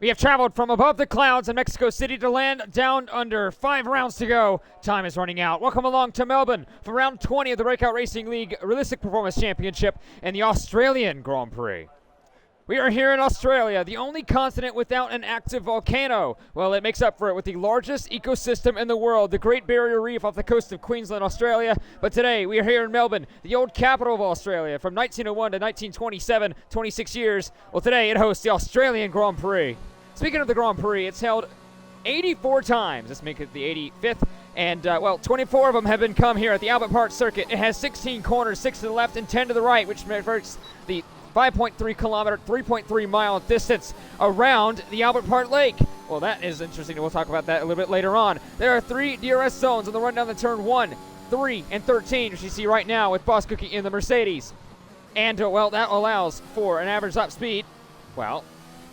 We have traveled from above the clouds in Mexico City to land down under 5 rounds to go. Time is running out. Welcome along to Melbourne for round 20 of the Breakout Racing League Realistic Performance Championship and the Australian Grand Prix. We are here in Australia, the only continent without an active volcano. Well, it makes up for it with the largest ecosystem in the world, the Great Barrier Reef off the coast of Queensland, Australia. But today, we are here in Melbourne, the old capital of Australia, from 1901 to 1927, 26 years. Well, today it hosts the Australian Grand Prix. Speaking of the Grand Prix, it's held 84 times. Let's make it the 85th. And, 24 of them have been come here at the Albert Park circuit. It has 16 corners, 6 to the left and 10 to the right, which measures the 5.3 kilometer, 3.3 mile distance around the Albert Park Lake. Well, that is interesting. We'll talk about that a little bit later on. There are 3 DRS zones on the run down the turn 1, 3, and 13, which you see right now with Boss Cookie in the Mercedes. And, that allows for an average top speed,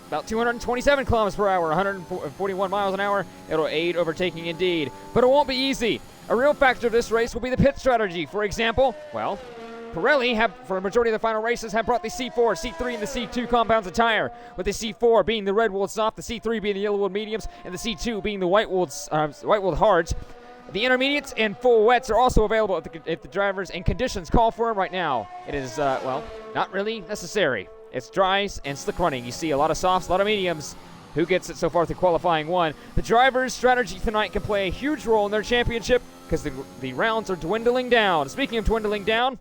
about 227 kilometers per hour, 141 miles an hour. It'll aid overtaking indeed. But it won't be easy. A real factor of this race will be the pit strategy. For example, Pirelli for a majority of the final races, have brought the C4, C3, and the C2 compounds of tire, with the C4 being the Redwood soft, the C3 being the Yellowwood mediums, and the C2 being the Whitewood hards. The intermediates and full wets are also available if the drivers and conditions call for them right now. It is, not really necessary. It's dries and slick running. You see a lot of softs, a lot of mediums. Who gets it so far through qualifying 1? The drivers' strategy tonight can play a huge role in their championship because the rounds are dwindling down. Speaking of dwindling down,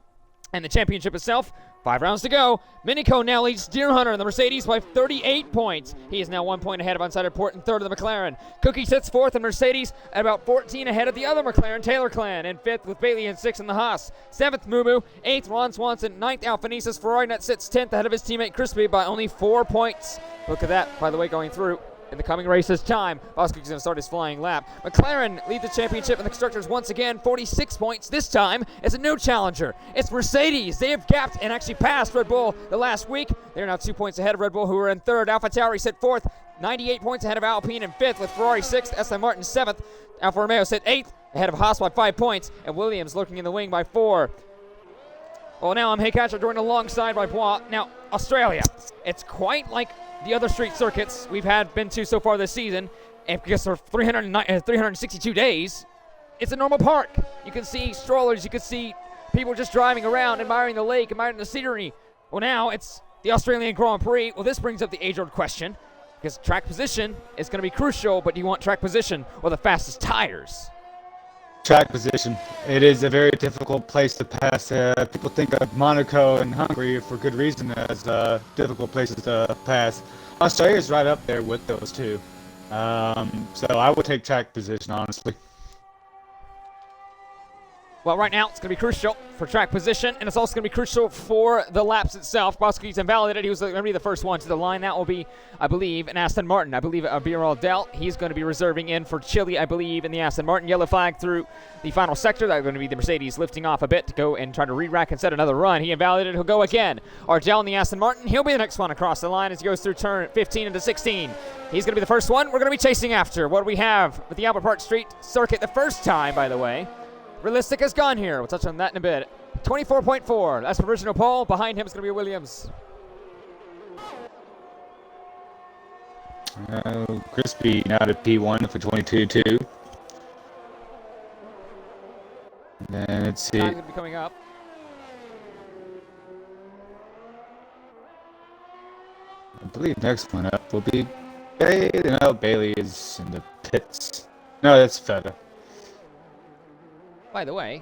and the championship itself, 5 rounds to go. Minico now leads Deer Hunter in the Mercedes by 38 points. He is now 1 point ahead of Unsighted Port and 3rd of the McLaren. Cookie sits 4th in Mercedes at about 14 ahead of the other McLaren, Taylor Clan, and 5th with Bailey and 6th in the Haas. 7th, Moo, 8th, Ron Swanson, 9th, Alphanesis. Ferrari net sits 10th ahead of his teammate Crispy by only 4 points. Look at that, by the way, going through. In the coming races time, Boss Cookie's going to start his flying lap. McLaren lead the championship in the constructors once again, 46 points. This time, it's a new challenger. It's Mercedes. They have gapped and actually passed Red Bull the last week. They're now 2 points ahead of Red Bull, who are in 3rd. AlphaTauri sit 4th, 98 points ahead of Alpine in 5th, with Ferrari 6th, Aston Martin 7th. Alfa Romeo sit 8th, ahead of Haas by 5 points, and Williams lurking in the wing by 4. Well, now I'm Haycatcher joined alongside by Bois. Now, Australia. It's quite like the other street circuits we've been to so far this season, and because for 362 days, it's a normal park. You can see strollers, you can see people just driving around, admiring the lake, admiring the scenery. Well, now it's the Australian Grand Prix. Well, this brings up the age-old question, because track position is going to be crucial, but do you want track position or the fastest tires? Track position. It is a very difficult place to pass. People think of Monaco and Hungary for good reason as difficult places to pass. Australia is right up there with those two. So I would take track position, honestly. Well, right now, it's going to be crucial for track position, and it's also going to be crucial for the laps itself. Boski's invalidated. He was going to be the first one to the line. That will be, I believe, an Aston Martin. I believe a BRL Del. He's going to be reserving in for Chile, I believe, in the Aston Martin. Yellow flag through the final sector. That's going to be the Mercedes lifting off a bit to go and try to re-rack and set another run. He invalidated. He'll go again. Ardell in the Aston Martin. He'll be the next one across the line as he goes through turn 15 into 16. He's going to be the first one we're going to be chasing after. What do we have with the Albert Park Street circuit the first time, by the way? Realistic has gone here. We'll touch on that in a bit. 24.4. That's provisional pole. Behind him is going to be Williams. Crispy now to P1 for 22.2. Then let's see. Time's going to be coming up. I believe next one up will be Bailey. No, Bailey is in the pits. No, that's Feta. By the way,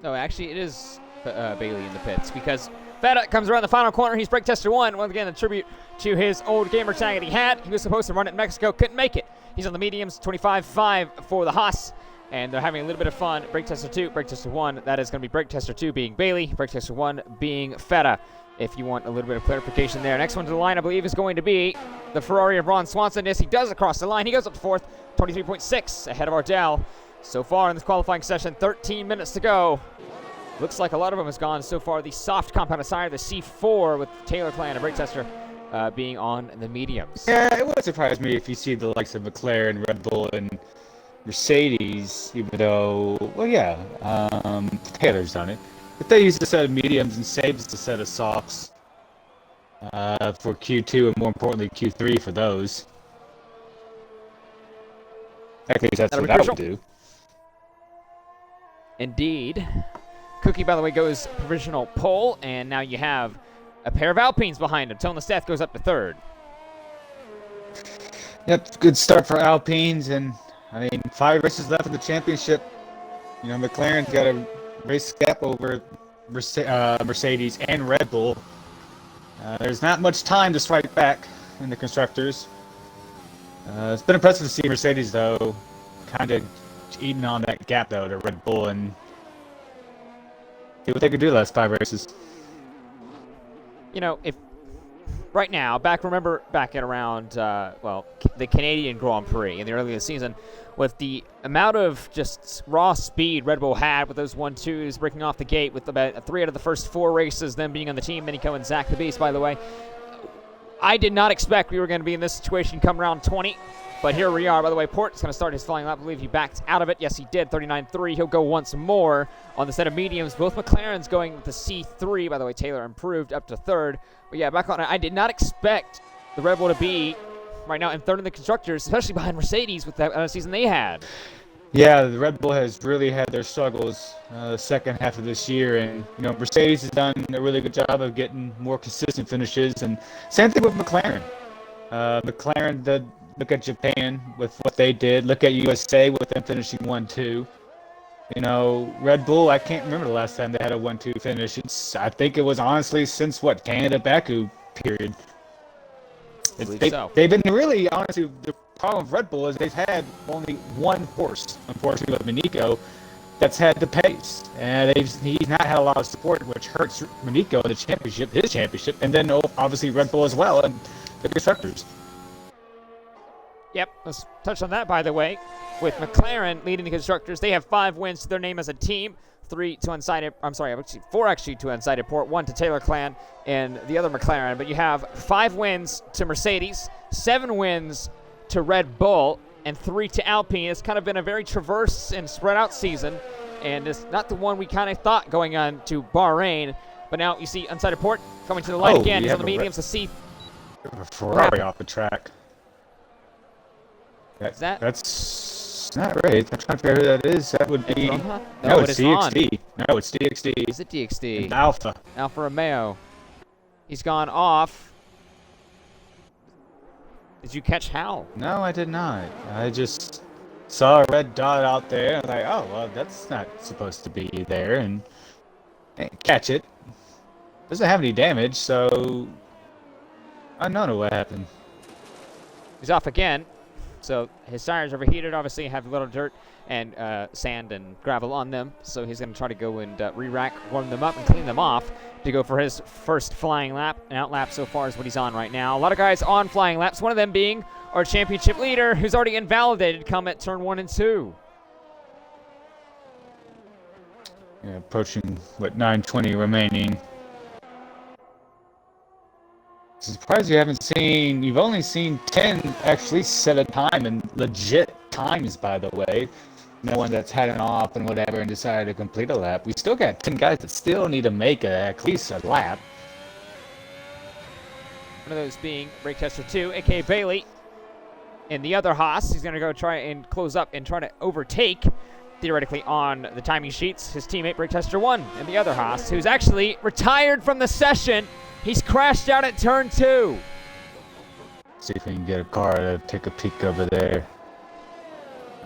no, actually it is Bailey in the pits because Feta comes around the final corner. He's brake tester 1. Once again, a tribute to his old gamer tag that he had. He was supposed to run it in Mexico, couldn't make it. He's on the mediums, 25.5 for the Haas, and they're having a little bit of fun. Brake tester 2, brake tester 1. That is going to be brake tester 2 being Bailey, brake tester 1 being Feta, if you want a little bit of clarification there. Next one to the line, I believe, is going to be the Ferrari of Ron Swanson. Yes, he does across the line. He goes up to 4th, 23.6 ahead of Ardell. So far in this qualifying session, 13 minutes to go. Looks like a lot of them has gone so far. The soft compound side, the C4 with Taylor Clan and brake tester being on the mediums. Yeah, it would surprise me if you see the likes of McLaren, Red Bull, and Mercedes, even though, Taylor's done it. If they use a set of mediums and saves a set of softs for Q2 and more importantly Q3 for those. At least that's That'll what be I would crucial. do. Indeed. Cookie, by the way, goes provisional pole, and now you have a pair of Alpines behind him. Tony Steth goes up to third. Yep, good start for Alpines, and I mean 5 races left in the championship. You know, McLaren's got a race gap over Mercedes and Red Bull. There's not much time to strike back in the constructors. It's been impressive to see Mercedes, though, kind of eating on that gap, though, to Red Bull, and see what they could do the last 5 races. You know, if right now, remember back at around, the Canadian Grand Prix in the early of the season, with the amount of just raw speed Red Bull had with those 1-2s breaking off the gate with about 3 out of the first 4 races, them being on the team, Minico and Zach the Beast, by the way. I did not expect we were going to be in this situation come round 20, but here we are. By the way, Port's going to start his flying lap. I believe he backed out of it. Yes, he did. 39.3. He'll go once more on the set of mediums. Both McLarens going with the C3. By the way, Taylor improved up to third. But yeah, back on it. I did not expect the Red Bull to be right now in third in the constructors, especially behind Mercedes with that season they had. Yeah, the Red Bull has really had their struggles the second half of this year, and you know Mercedes has done a really good job of getting more consistent finishes, and same thing with McLaren. McLaren, look at Japan with what they did. Look at USA with them finishing 1-2. You know, Red Bull, I can't remember the last time they had a 1-2 finish. I think it was honestly since Canada Baku period. They've been really, honestly, the problem with Red Bull is they've had only one horse, unfortunately, with Minico, that's had the pace. And he's not had a lot of support, which hurts Minico in the championship, his championship, and then obviously Red Bull as well, and the constructors. Yep, let's touch on that, by the way. With McLaren leading the constructors, they have 5 wins to their name as a team. 4 to Unsighted Port, 1 to Taylor Clan and the other McLaren. But you have 5 wins to Mercedes, 7 wins to Red Bull, and 3 to Alpine. It's kind of been a very traverse and spread out season, and it's not the one we kind of thought going on to Bahrain. But now you see Unsighted Port coming to the line again. He's on the mediums to see a Ferrari off the track. That's not right. I'm trying to figure out who that is. That would be. No, it's DXD. No, it's DXD. Is it DXD? And Alpha Romeo. He's gone off. Did you catch Hal? No, I did not. I just saw a red dot out there. I was like, oh, well, that's not supposed to be there. And catch it. Doesn't have any damage, so I don't know what happened. He's off again. So his tires overheated, obviously have a little dirt and sand and gravel on them. So he's going to try to go and re-rack, warm them up, and clean them off to go for his first flying lap. An out lap so far is what he's on right now. A lot of guys on flying laps, one of them being our championship leader, who's already invalidated come at turn 1 and 2. Yeah, approaching, 9:20 remaining. Surprised you've only seen 10 actually set a time, and legit times, by the way. No one that's had an off and whatever and decided to complete a lap. We still got 10 guys that still need to make at least a lap. One of those being brake tester 2, a.k.a. Bailey. And the other Haas, he's going to go try and close up and try to overtake, theoretically, on the timing sheets, his teammate brake tester 1 and the other Haas, who's actually retired from the session. He's crashed out at turn 2. See if we can get a car to take a peek over there.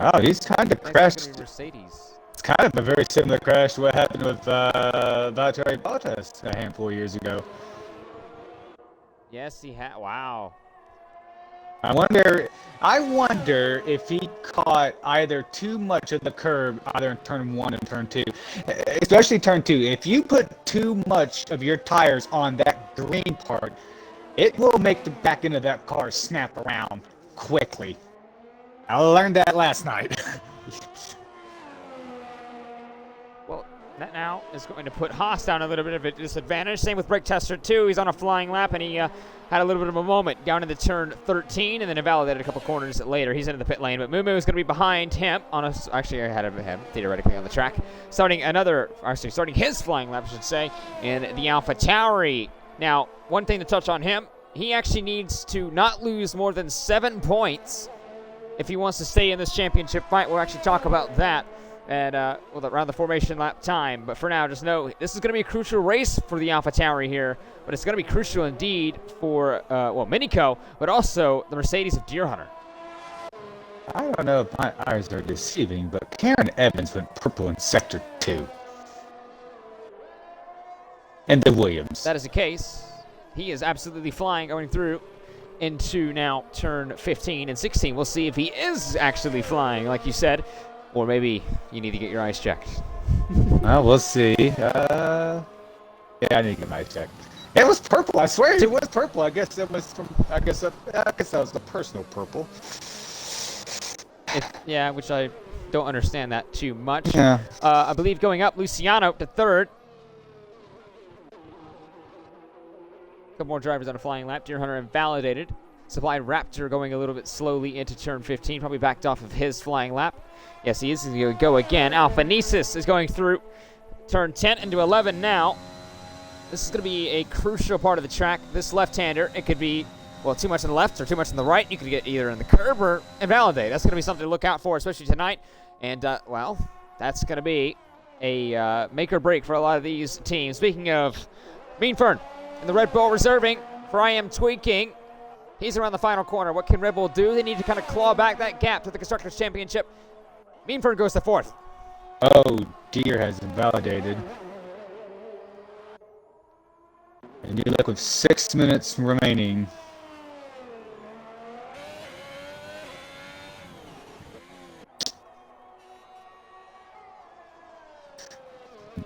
Oh, he's kind of crashed. Mercedes. It's kind of a very similar crash to what happened with Valtteri Bottas a handful of years ago. Yes, he had. Wow. I wonder if he caught either too much of the curb, either in turn 1 and turn 2. Especially turn 2. If you put too much of your tires on that green part, it will make the back end of that car snap around quickly. I learned that last night. Well, that now is going to put Haas down a little bit of a disadvantage. Same with brake tester 2. He's on a flying lap, and he had a little bit of a moment down in the turn 13, and then invalidated a couple corners later. He's into the pit lane, but Mumu is going to be behind him actually ahead of him, theoretically, on the track. Starting his flying lap, I should say, in the Alpha Tauri. Now, one thing to touch on him, he actually needs to not lose more than 7 points if he wants to stay in this championship fight. We'll actually talk about that and around the formation lap time. But for now, just know this is going to be a crucial race for the AlphaTauri here, but it's going to be crucial indeed for, Minico, but also the Mercedes of Deer Hunter. I don't know if my eyes are deceiving, but Karen Evans went purple in Sector 2. And the Williams. That is the case. He is absolutely flying going through into now turn 15 and 16. We'll see if he is actually flying, like you said, or maybe you need to get your eyes checked. Well, we'll see. Yeah, I need to get my eyes checked. It was purple. I swear it was purple. I guess it was from. I guess that was the personal purple. Yeah, which I don't understand that too much. Yeah. I believe going up, Luciano to third. Couple more drivers on a flying lap. Deer Hunter invalidated. Supplied Raptor going a little bit slowly into turn 15. Probably backed off of his flying lap. Yes, he is going to go again. Alphanesis is going through turn 10 into 11 now. This is going to be a crucial part of the track. This left-hander, it could be, well, too much on the left or too much on the right. You could get either in the curb or invalidate. That's going to be something to look out for, especially tonight. And, well, that's going to be a make or break for a lot of these teams. Speaking of Meanfern and the Red Bull reserving for I Am Tweaking. He's around the final corner. What can Red Bull do? They need to kind of claw back that gap to the Constructors' Championship. Meanfern goes to fourth. Oh, Deer has invalidated. And you look with 6 minutes remaining.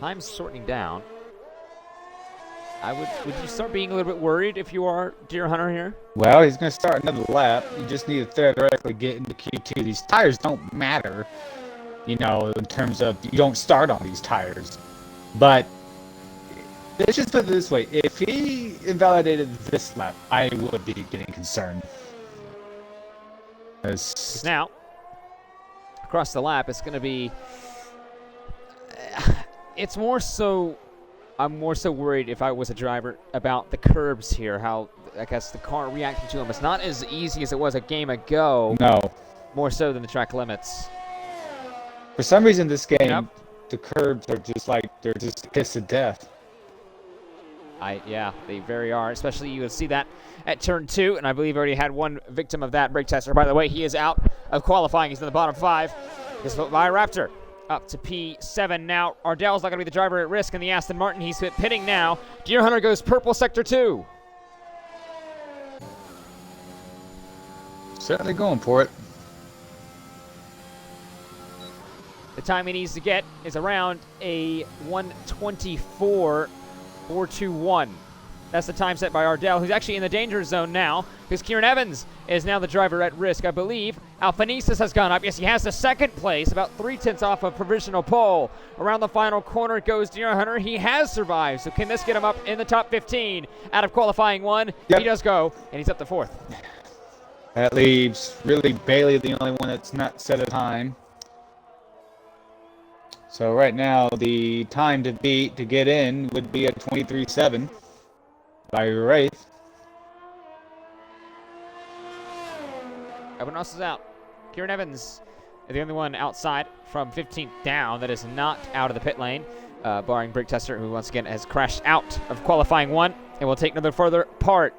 Time's shortening down. Would you start being a little bit worried if you are Deer Hunter here? Well, he's going to start another lap. You just need to theoretically get into Q2. These tires don't matter, in terms of you don't start on these tires. But let's just put it this way. If he invalidated this lap, I would be getting concerned. Now, across the lap, it's going to be... It's more so... I'm more so worried if I was a driver about the curbs here, how, I guess, the car reacting to them. It's not as easy as it was a game ago. No. More so than the track limits. For some reason, this game, Yep. The curbs are just they're just a kiss of death. Yeah, they very are. Especially you will see that at turn 2, and I believe already had one victim of that. Brake tester, by the way, he is out of qualifying. He's in the bottom 5. He's by Raptor. Up to P7 now. Ardell's not going to be the driver at risk in the Aston Martin. He's pitting now. Deer Hunter goes purple sector 2. Certainly going for it. The time he needs to get is around a 1:24.421. That's the time set by Ardell, who's actually in the danger zone now, because Kieran Evans is now the driver at risk, I believe. Alphanesis has gone up. Yes, he has the second place, about 3/10 off of provisional pole. Around the final corner goes Deer Hunter. He has survived, so can this get him up in the top 15 out of qualifying 1? Yep. He does go, and he's up to 4th. That leaves really Bailey, the only one that's not set a time. So right now, the time to beat to get in would be at 23.7 by Wraith. Everyone else is out. Kieran Evans is the only one outside from 15th down that is not out of the pit lane, barring Brake Tester, who once again has crashed out of qualifying 1 and will take another further part.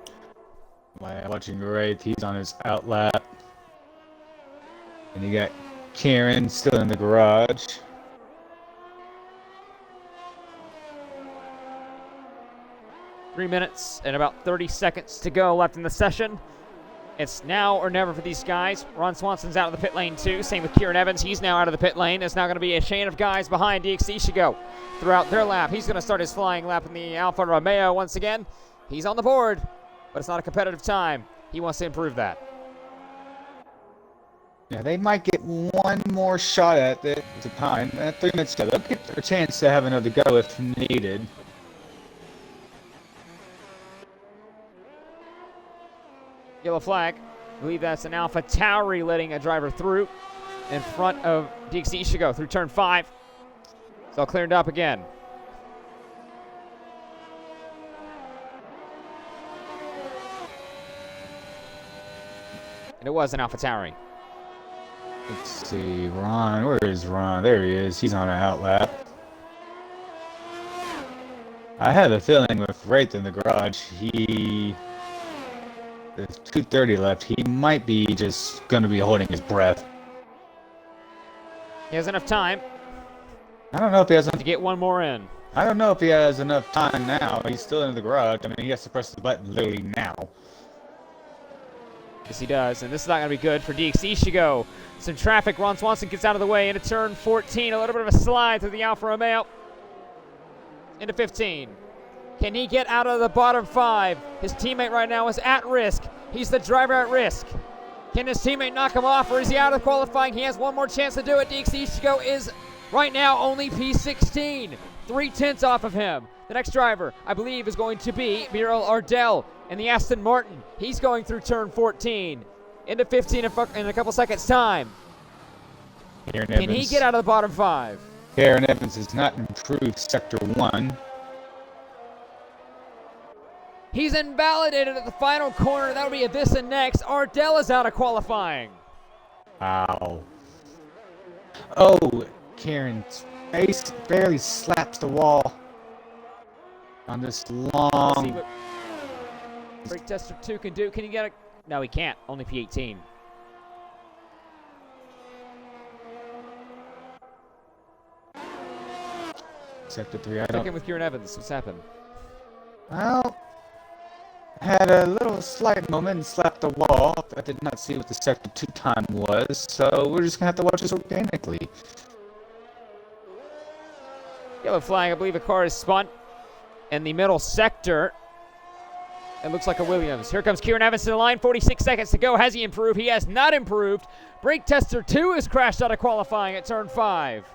Watching Wraith, he's on his out lap. And you got Kieran still in the garage. Three minutes and about 30 seconds to go left in the session. It's now or never for these guys. Ron Swanson's out of the pit lane too. Same with Kieran Evans. He's now out of the pit lane. It's now going to be a chain of guys behind DXC should go throughout their lap. He's going to start his flying lap in the Alfa Romeo once again. He's on the board, but it's not a competitive time. He wants to improve that. Yeah, they might get one more shot at the time. 3 minutes ago, they'll get a chance to have another go if needed. Yellow flag. I believe that's an Alpha Tauri letting a driver through in front of DXC Ishigo through turn 5. It's all cleared up again. And it was an Alpha Tauri. Let's see, Ron. Where is Ron? There he is. He's on an outlap. I have a feeling with Wraith in the garage, there's 2:30 left. He might be just going to be holding his breath. He has enough time I don't know if he has to get one more in. I don't know if he has enough time now. He's still in the garage. I mean, he has to press the button literally now. Yes, he does, and this is not going to be good for DXC Ishigo. Some traffic. Ron Swanson gets out of the way into turn 14. A little bit of a slide through the Alfa Romeo into 15. Can he get out of the bottom 5? His teammate right now is at risk. He's the driver at risk. Can his teammate knock him off, or is he out of qualifying? He has one more chance to do it. DXC Ishigo is right now only P16. 3/10 off of him. The next driver, I believe, is going to be BRL Ardell in the Aston Martin. He's going through turn 14 into 15 in a couple seconds' time. Can he get out of the bottom 5? Aaron Evans has not improved Sector 1. He's invalidated at the final corner. That would be a this and next. Ardell is out of qualifying. Ow. Oh, Kieran's face barely slaps the wall on this Let's see long. what Brake Tester 2 can do. Can he get a... No, he can't. Only P18. Sector 3, I Check in don't. with Kieran Evans. What's happened? Well, had a little slight moment and slapped the wall. I did not see what the Sector 2 time was, so we're just going to have to watch this organically. Yellow flag. I believe a car is spun in the middle sector. It looks like a Williams. Here comes Kieran Evans to the line. 46 seconds to go. Has he improved? He has not improved. Brake Tester 2 has crashed out of qualifying at turn 5.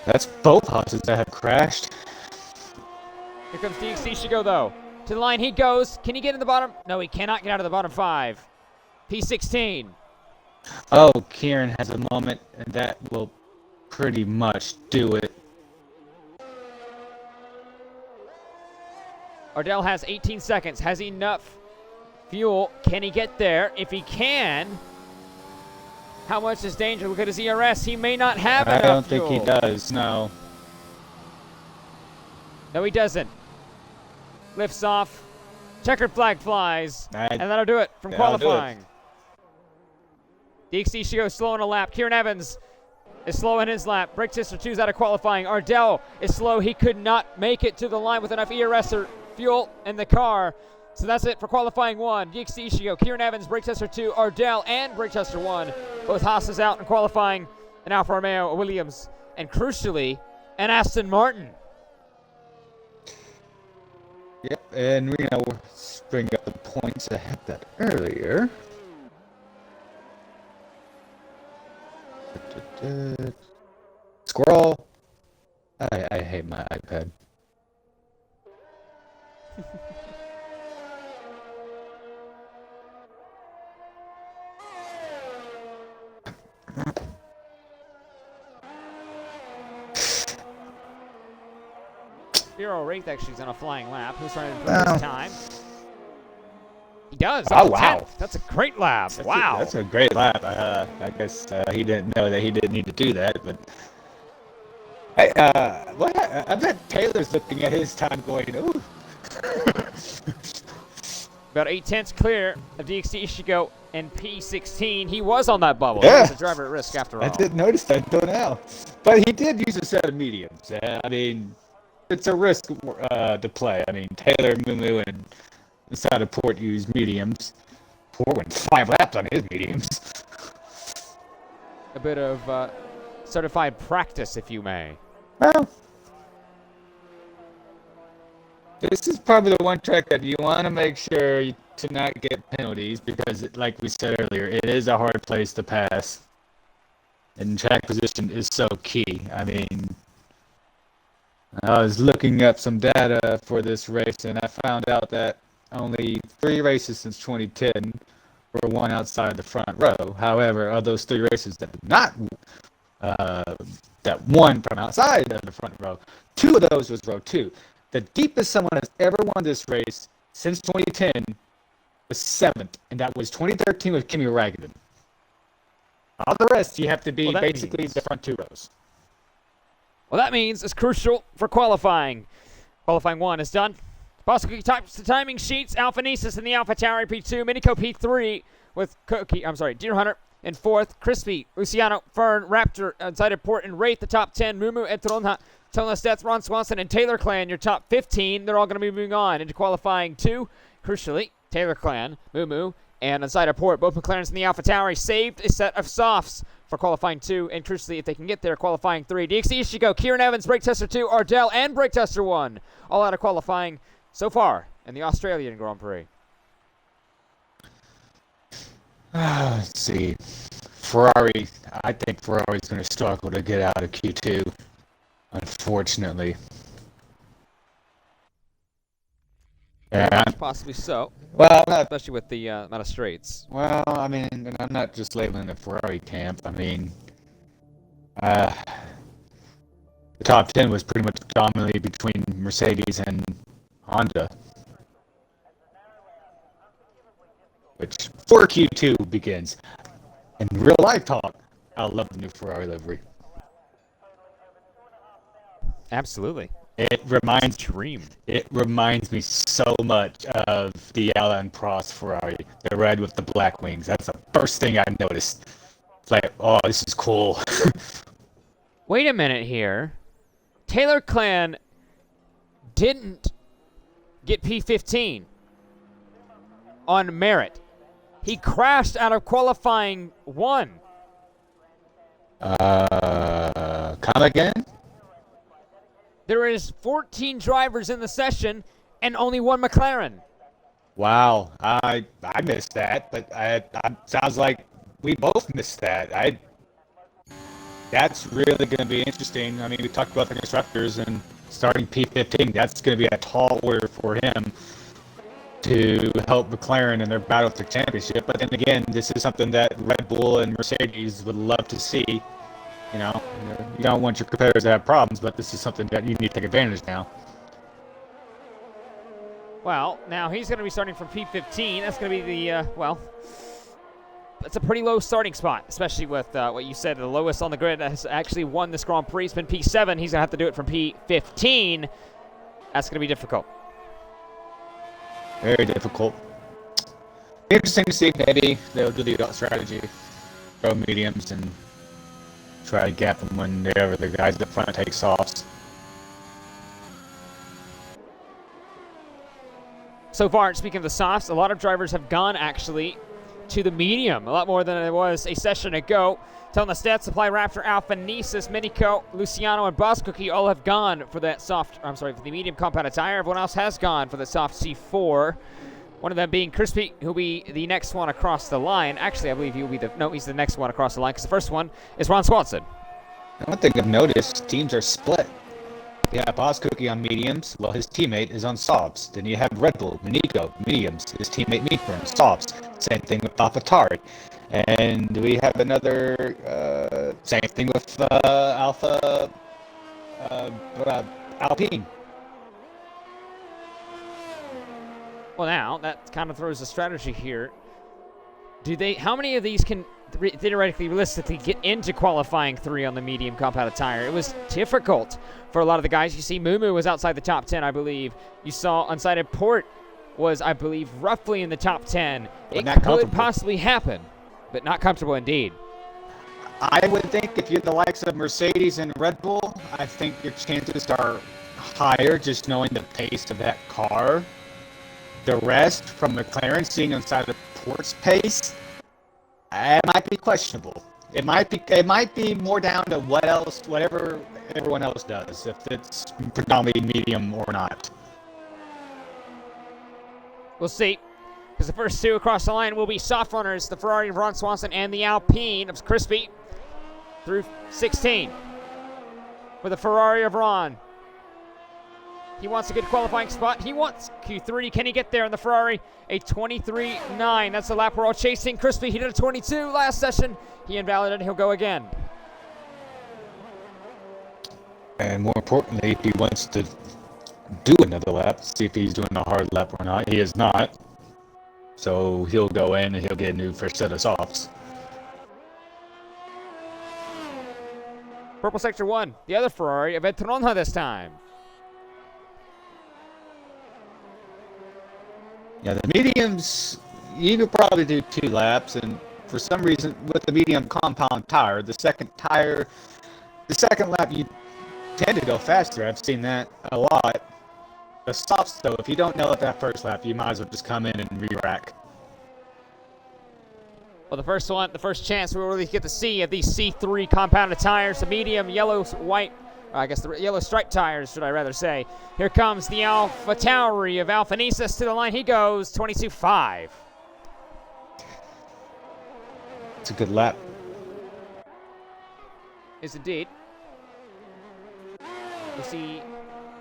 That's both Haas's that have crashed. Here comes DXC Shigo, though. To the line he goes. Can he get in the bottom? No, he cannot get out of the bottom 5. P16. Oh, Kieran has a moment, and that will pretty much do it. Ardell has 18 seconds. Has enough fuel? Can he get there? If he can, how much is danger? Look at his ERS. He may not have enough I don't fuel. think he does, no. No, he doesn't. Lifts off. Checkered flag flies. And that'll do it from That'll do it. qualifying. DXC Shigo slowing a lap. Kieran Evans is slow in his lap. Brake Tester 2's out of qualifying. Ardell is slow. He could not make it to the line with enough ERS or fuel in the car. So that's it for qualifying 1. DXC Shigo, Kieran Evans, Brake Tester 2, Ardell, and Brake Tester 1. Both Haas's out in qualifying. An Alfa Romeo, a Williams, and crucially, an Aston Martin. Yep, and we know we'll bring up the points I had that earlier. Squirrel. I hate my iPad. Hero Wraith actually is on a flying lap. Who's trying to improve his time? He does. Oh, wow. 10th. That's a great lap. Wow. That's a great lap. I guess he didn't know that he didn't need to do that, but. I bet Taylor's looking at his time going, ooh. About 8/10 clear of DXC Ishigo and P16. He was on that bubble. Yeah. He was a driver at risk after all. I didn't notice that until now. But he did use a set of mediums. I mean, it's a risk to play. I mean, Taylor, Mumu, and Sada Port use mediums. Port went 5 laps on his mediums. A bit of certified practice, if you may. Well, this is probably the one track that you want to make sure to not get penalties because, like we said earlier, it is a hard place to pass. And track position is so key. I mean, I was looking up some data for this race, and I found out that only 3 races since 2010 were won outside the front row. However, of those 3 races that did not that won from outside of the front row, 2 of those was row 2. The deepest someone has ever won this race since 2010 was 7th, and that was 2013 with Kimi Räikkönen. All the rest, you have to be Well, basically the front 2 rows. Well, that means it's crucial for qualifying. Qualifying 1 is done. Bosco types the timing sheets. Alphanesis in the AlphaTauri P2. Minico P3 with Deer Hunter in 4th. Crispy, Luciano, Fern, Raptor, Inside Port, and Wraith, the top 10. Mumu, Etronha, Tona Stats, Ron Swanson, and Taylor Clan, your top 15. They're all going to be moving on into qualifying 2. Crucially, Taylor Clan, Mumu, and Inside Port, both McLarens in the AlphaTauri, saved a set of softs for qualifying 2, and crucially, if they can get there, qualifying 3. DXC Ishigo, Kieran Evans, Brake Tester 2, Ardell, and Brake Tester 1, all out of qualifying so far in the Australian Grand Prix. Let's see. Ferrari, I think Ferrari's going to struggle to get out of Q2, unfortunately. Yeah, possibly so. Well, especially with the amount of straights. Well, I mean, and I'm not just labeling the Ferrari camp. I mean, the top 10 was pretty much dominantly between Mercedes and Honda. Which, for Q2 begins. In real life talk, I love the new Ferrari livery. Absolutely. It reminds me so much of the Alain Prost Ferrari, the red with the black wings. That's the first thing I noticed. It's like, oh, this is cool. Wait a minute here. Taylor Clan didn't get P15 on merit. He crashed out of qualifying 1. Come again? There is 14 drivers in the session and only 1 McLaren. Wow, I missed that, but I sounds like we both missed that. That's really going to be interesting. I mean, we talked about the constructors and starting P15. That's going to be a tall order for him to help McLaren in their battle for the championship. But then again, this is something that Red Bull and Mercedes would love to see. You know, you don't want your competitors to have problems, but this is something that you need to take advantage of now. Well, now he's going to be starting from P15. That's going to be the, that's a pretty low starting spot, especially with what you said, the lowest on the grid that has actually won this Grand Prix. It's been P7. He's going to have to do it from P15. That's going to be difficult. Very difficult. Interesting to see if maybe they'll do the strategy, throw mediums and try to gap them whenever the guys up front take softs. So far, speaking of the softs, a lot of drivers have gone actually to the medium, a lot more than it was a session ago. Telling the stats, Supply Raptor, Alpha, Nisus, Minico, Luciano, and Boss Cookie all have gone for that for the medium compound tire. Everyone else has gone for the soft C4. One of them being Crispy, who'll be the next one across the line. Actually, I believe he's the next one across the line, because the first one is Ron Swanson. One thing I've noticed, teams are split. You have Boss Cookie on mediums, while his teammate is on softs. Then you have Red Bull, Minico, mediums, his teammate Meekburn, softs. Same thing with AlphaTauri. And we have another, same thing with Alpine. Well, now, that kind of throws a strategy here. How many of these can theoretically, realistically get into qualifying 3 on the medium compound tire? It was difficult for a lot of the guys. You see, Mumu was outside the top 10, I believe. You saw Unsighted Port was, I believe, roughly in the top 10. It could possibly happen, but not comfortable indeed. I would think if you're the likes of Mercedes and Red Bull, I think your chances are higher just knowing the pace of that car. The rest, from McLaren, seeing inside the Port's pace, it might be questionable. It might be more down to whatever everyone else does, if it's predominantly medium or not. We'll see, because the first 2 across the line will be soft runners, the Ferrari of Ron Swanson and the Alpine of Crispy through 16. With the Ferrari of Ron. He wants a good qualifying spot. He wants Q3. Can he get there in the Ferrari? A 23.9. That's the lap we're all chasing. Crispy, he did a 22 last session. He invalidated. He'll go again. And more importantly, if he wants to do another lap, see if he's doing a hard lap or not. He is not. So he'll go in and he'll get a new fresh set of softs. Purple Sector 1, the other Ferrari of Etronha this time. Yeah, the mediums, you could probably do 2 laps, and for some reason, with the medium compound tire, the second lap, you tend to go faster. I've seen that a lot. The softs, though, if you don't nail it that first lap, you might as well just come in and re-rack. Well, the first chance we'll really get to see of these C3 compounded tires, the medium yellow, white, I guess the yellow striped tires, should I rather say. Here comes the Alpha Tauri of Alphanesis to the line. He goes 22.5. It's a good lap. Is indeed. We'll see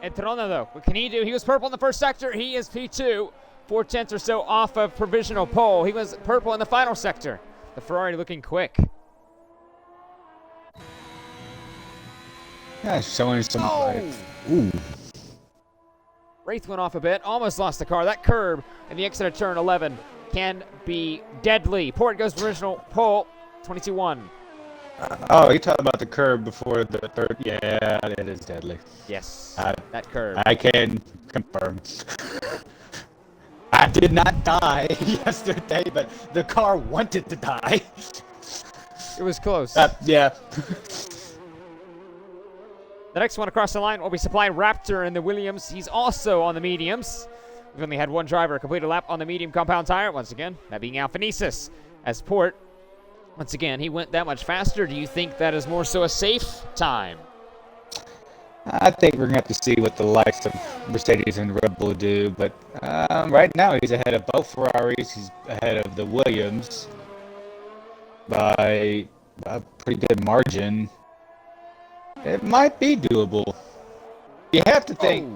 Entrona, though. What can he do? He was purple in the first sector. He is P2. 4/10 or so off of provisional pole. He was purple in the final sector. The Ferrari looking quick. Yeah, showing some life. Ooh. Wraith went off a bit. Almost lost the car. That curb in the exit of turn 11 can be deadly. Port goes provisional pole. 22.1. Oh, you talking about the curb before the third? Yeah, it is deadly. Yes, that curb. I can confirm. I did not die yesterday, but the car wanted to die. It was close. Yeah. The next one across the line will be Supply Raptor in the Williams. He's also on the mediums. We've only had one driver complete a lap on the medium compound tire, once again, that being Alphanesis. As Port, once again, he went that much faster. Do you think that is more so a safe time? I think we're going to have to see what the likes of Mercedes and Red Bull do, but right now he's ahead of both Ferraris. He's ahead of the Williams by a pretty good margin. It might be doable. You have to think.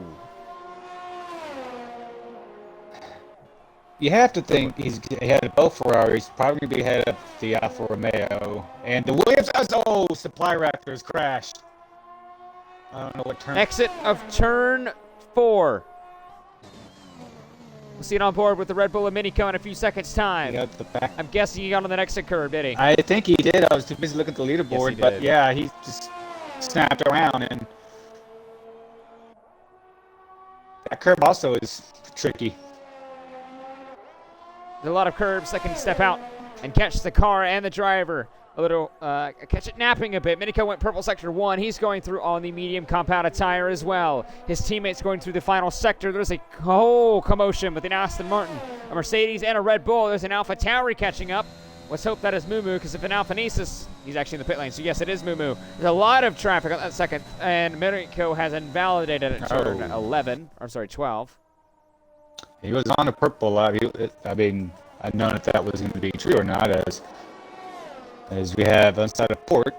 You have to think he's ahead of both Ferraris. Probably going to be ahead of the Alfa Romeo and the Williams. Oh, Supply Raptors crashed. I don't know what turn. Exit of turn 4. We'll see it on board with the Red Bull and Minico in a few seconds' time. The back. I'm guessing he got on the exit curve, did he? I think he did. I was too busy looking at the leaderboard, Yes, he but did. yeah, he just snapped around, and that curb also is tricky. There's a lot of curbs that can step out and catch the car and the driver. A little, catch it napping a bit. Minico went purple sector 1. He's going through on the medium compounded tire as well. His teammates going through the final sector. There's a whole commotion with an Aston Martin, a Mercedes, and a Red Bull. There's an Alpha Tauri catching up. Let's hope that is Mumu, because if an Alphanesis, he's actually in the pit lane. So yes, it is Mumu. There's a lot of traffic on that second, and Minico has invalidated at turn 11. Or sorry, 12. He was on a purple lap. I'd known if that was going to be true or not, as we have inside of Port,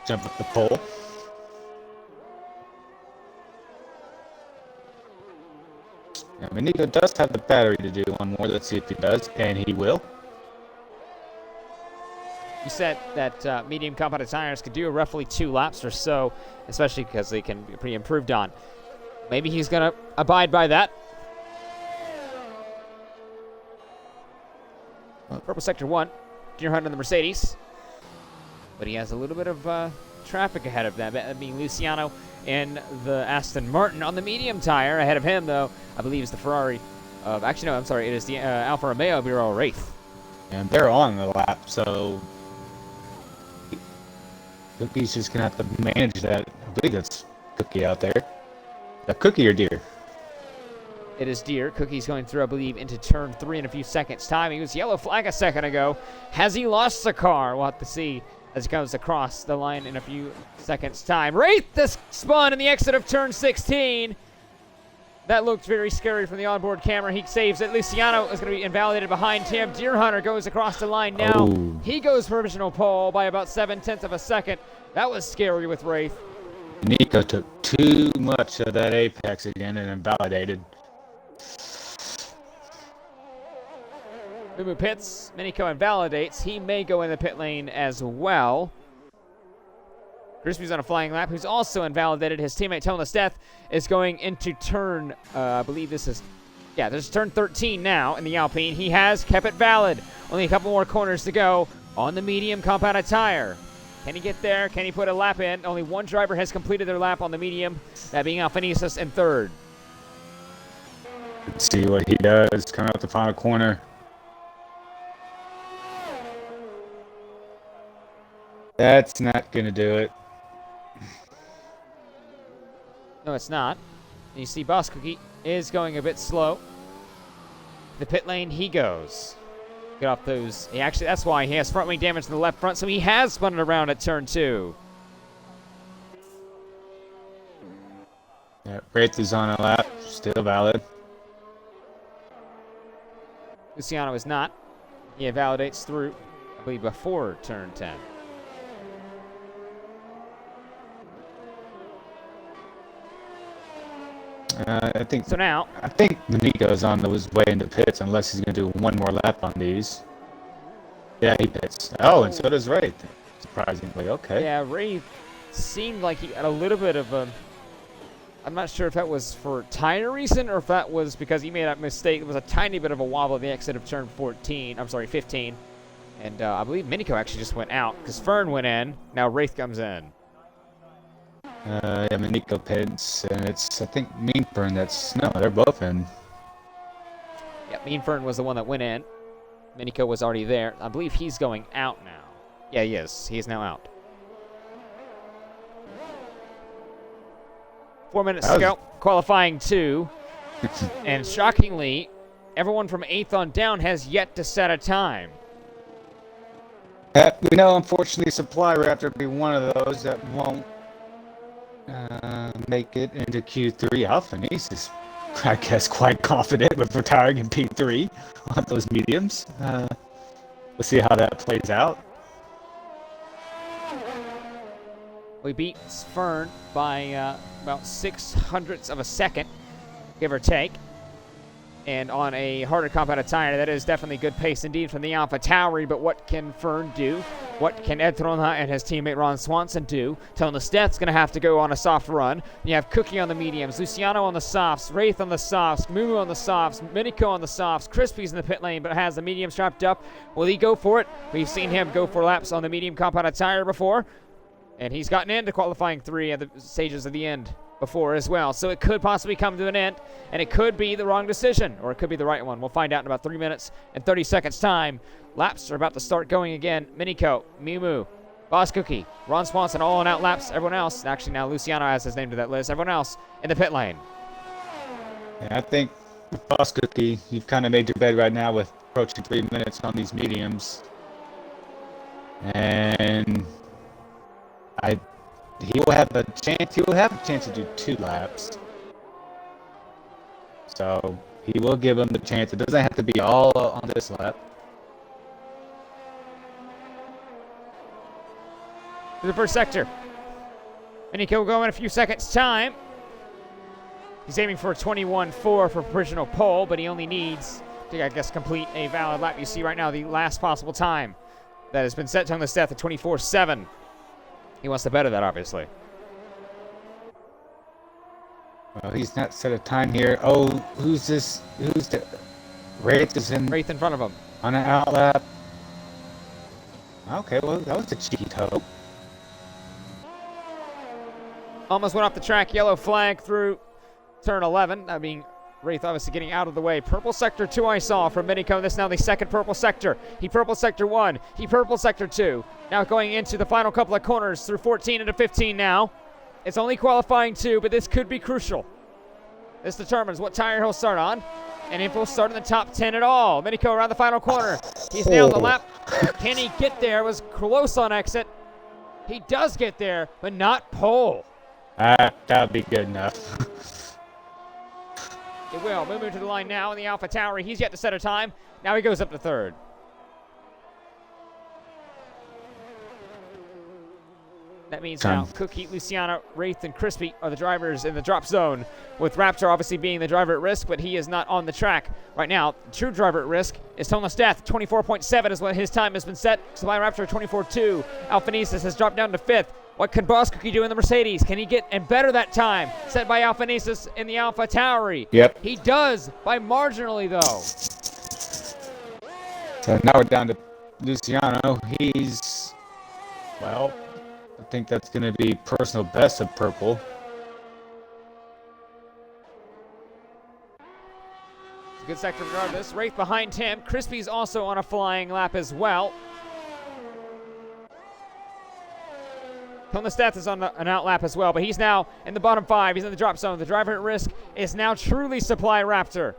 jump up the pole. Yeah, Nico does have the battery to do one more. Let's see if he does, and he will. You said that medium compounded tires could do roughly 2 laps or so, especially because they can be pretty improved on. Maybe he's going to abide by that. Purple sector 1. Junior Hunt on the Mercedes, but he has a little bit of traffic ahead of them, that being Luciano and the Aston Martin on the medium tire. Ahead of him, though, I believe is the Ferrari of, actually no, I'm sorry, it is the Alfa Romeo BRL Wraith. And they're on the lap, so Cookie's just gonna have to manage that. I believe that's Cookie out there. The Cookie or Deer? It is Deer. Cookie's going through, I believe, into turn 3 in a few seconds' time. He was yellow flag a second ago. Has he lost the car? We'll have to see as he comes across the line in a few seconds' time. Wraith the spun in the exit of turn 16. That looked very scary from the onboard camera. He saves it. Luciano is going to be invalidated behind him. Deer Hunter goes across the line now. Oh. He goes provisional pole by about 0.7 of a second. That was scary with Wraith. Nico took too much of that apex again and invalidated. Mumu pits. Minico invalidates. He may go in the pit lane as well. Crispy's on a flying lap, who's also invalidated. His teammate Toneless Death is going into turn, I believe this is, yeah, there's turn 13 now in the Alpine. He has kept it valid. Only a couple more corners to go on the medium compounded tire. Can he get there? Can he put a lap in? Only one driver has completed their lap on the medium, that being Alphanesis in third. Let's see what he does coming up the final corner. That's not going to do it. No, it's not. And you see Boss Cookie is going a bit slow. The pit lane he goes. Get off those. That's why he has front wing damage to the left front, so he has spun it around at turn 2. Yeah, Wraith is on a lap, still valid. Luciano is not. He invalidates through, I believe, before turn 10. I think So now, Nico's on his way into pits unless he's going to do one more lap on these. Yeah, he pits. Oh, and so does Wraith. Surprisingly, okay. yeah, Ray seemed like he had a little bit of a... I'm not sure if that was for tire reason or if that was because he made that mistake. It was a tiny bit of a wobble at the exit of turn 15. And I believe Minico actually just went out because Fern went in. Now Wraith comes in. Yeah, Nico pits, and it's, I think, Mean Fern that's... No, they're both in. Yeah, Mean Fern was the one that went in. Minico was already there. I believe he's going out now. Yeah, he is. He is now out. 4 minutes to go. Qualifying 2. And shockingly, everyone from 8th on down has yet to set a time. We know, unfortunately, Supply Raptor will be one of those that won't make it into Q3. Alphanese is, I guess, quite confident with retiring in P3 on those mediums. We'll see how that plays out. We beat Fern by about 0.06 of a second, give or take. And on a harder compounded tire, that is definitely good pace indeed from the Alpha Tauri. But what can Fern do? What can Ed Tronha and his teammate Ron Swanson do? Tona Steth's going to have to go on a soft run. You have Cookie on the mediums, Luciano on the softs, Wraith on the softs, Mumu on the softs, Minico on the softs, Crispy's in the pit lane but has the medium strapped up. Will he go for it? We've seen him go for laps on the medium compounded tire before. And he's gotten into qualifying 3 at the stages of the end before as well. So it could possibly come to an end, and it could be the wrong decision, or it could be the right one. We'll find out in about 3 minutes and 30 seconds time. Laps are about to start going again. Minico, Mimu, Boss Cookie, Ron Swanson, all on out laps. Everyone else, actually now Luciano has his name to that list. Everyone else in the pit lane. Yeah, I think with Boss Cookie, you've kind of made your bed right now with approaching 3 minutes on these mediums. And he will have a chance to do 2 laps. So he will give him the chance. It doesn't have to be all on this lap. To the first sector. Minico will go in a few seconds time. He's aiming for a 21.4 for provisional pole, but he only needs to, I guess, complete a valid lap. You see right now the last possible time that has been set to Tona Steth at 24.7. He wants to better that, obviously. Well, he's not set a time here. Oh, who's this? Who's the... Wraith is in... Wraith in front of him. On an outlap. Okay, well, that was a cheeky toe. Almost went off the track. Yellow flag through turn 11. That being Wraith obviously getting out of the way. Purple sector 2 I saw from Minico. This is now the second purple sector. He purple sector 1. He purple sector 2. Now going into the final couple of corners through 14 into 15 now. It's only qualifying 2, but this could be crucial. This determines what tire he'll start on, and if he'll start in the top 10 at all. Minico around the final corner. He's nailed the lap. Can he get there? Was close on exit. He does get there, but not pole. That would be good enough. It will. Moving to the line now in the Alpha Tauri. He's yet to set a time. Now he goes up to third. That means now Cookie, Luciano, Wraith, and Crispy are the drivers in the drop zone, with Raptor obviously being the driver at risk, but he is not on the track. Right now, the true driver at risk is Tona Steth. 24.7 is what his time has been set. Supply Raptor 24.2. Alphanesis has dropped down to 5th. What can Boss Cookie do in the Mercedes? Can he get and better that time set by Alphanesis in the Alpha Tauri? Yep. He does, by marginally though. So now we're down to Luciano. He's Well, I think that's going to be personal best of purple. It's a good sector regardless. Wraith behind him. Crispy's also on a flying lap as well. Tona Stats is on an out lap as well, but he's now in the bottom 5. He's in the drop zone. The driver at risk is now truly Supply Raptor.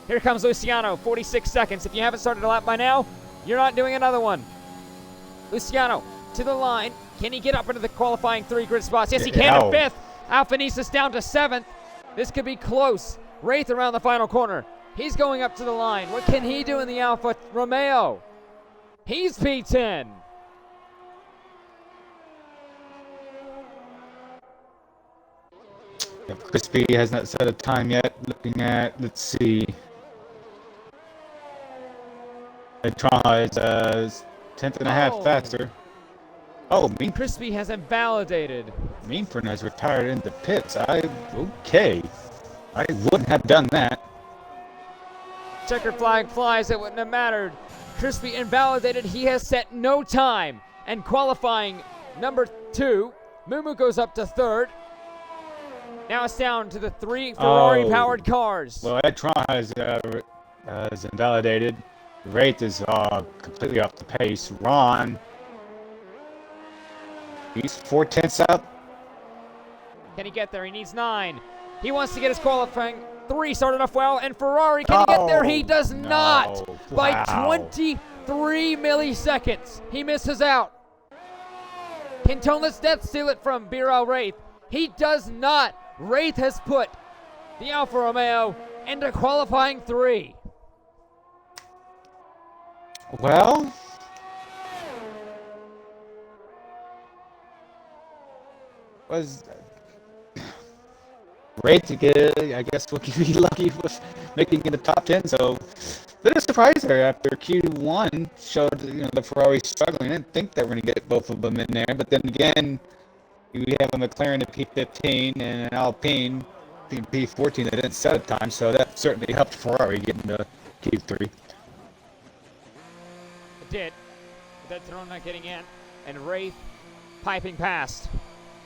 Here comes Luciano, 46 seconds. If you haven't started a lap by now, you're not doing another one. Luciano to the line. Can he get up into the qualifying 3 grid spots? Yes, he can to 5th. Alphanesis down to 7th. This could be close. Wraith around the final corner. He's going up to the line. What can he do in the Alfa Romeo? He's P10. Yep, Crispy has not set a time yet. Looking at, let's see. Traha is 10th and a half faster. Oh, Crispy has invalidated. Meanford has retired in the pits. Okay. I wouldn't have done that. Checkered flag flies. It wouldn't have mattered. Crispy invalidated. He has set no time. And qualifying number 2. Mumu goes up to 3rd. Now it's down to the 3 Ferrari-powered cars. Well, Traha is invalidated. Wraith is completely off the pace. Ron, he's 4/10 up. Can he get there? He needs 9. He wants to get his qualifying 3 started off well. And Ferrari, can he get there? He does not. Wow. By 23 milliseconds. He misses out. Can Toneless Death steal it from BRL Wraith? He does not. Wraith has put the Alfa Romeo into qualifying 3. Well, was Wraith to get, I guess we'll be lucky with making it in the top 10. So, bit of surprise there after Q1 showed the Ferrari struggling. I didn't think they were going to get both of them in there, but then again, we have a McLaren at P15 and an Alpine P14 that didn't set a time, so that certainly helped Ferrari get into Q3. It did. But that throw not getting in. And Wraith piping past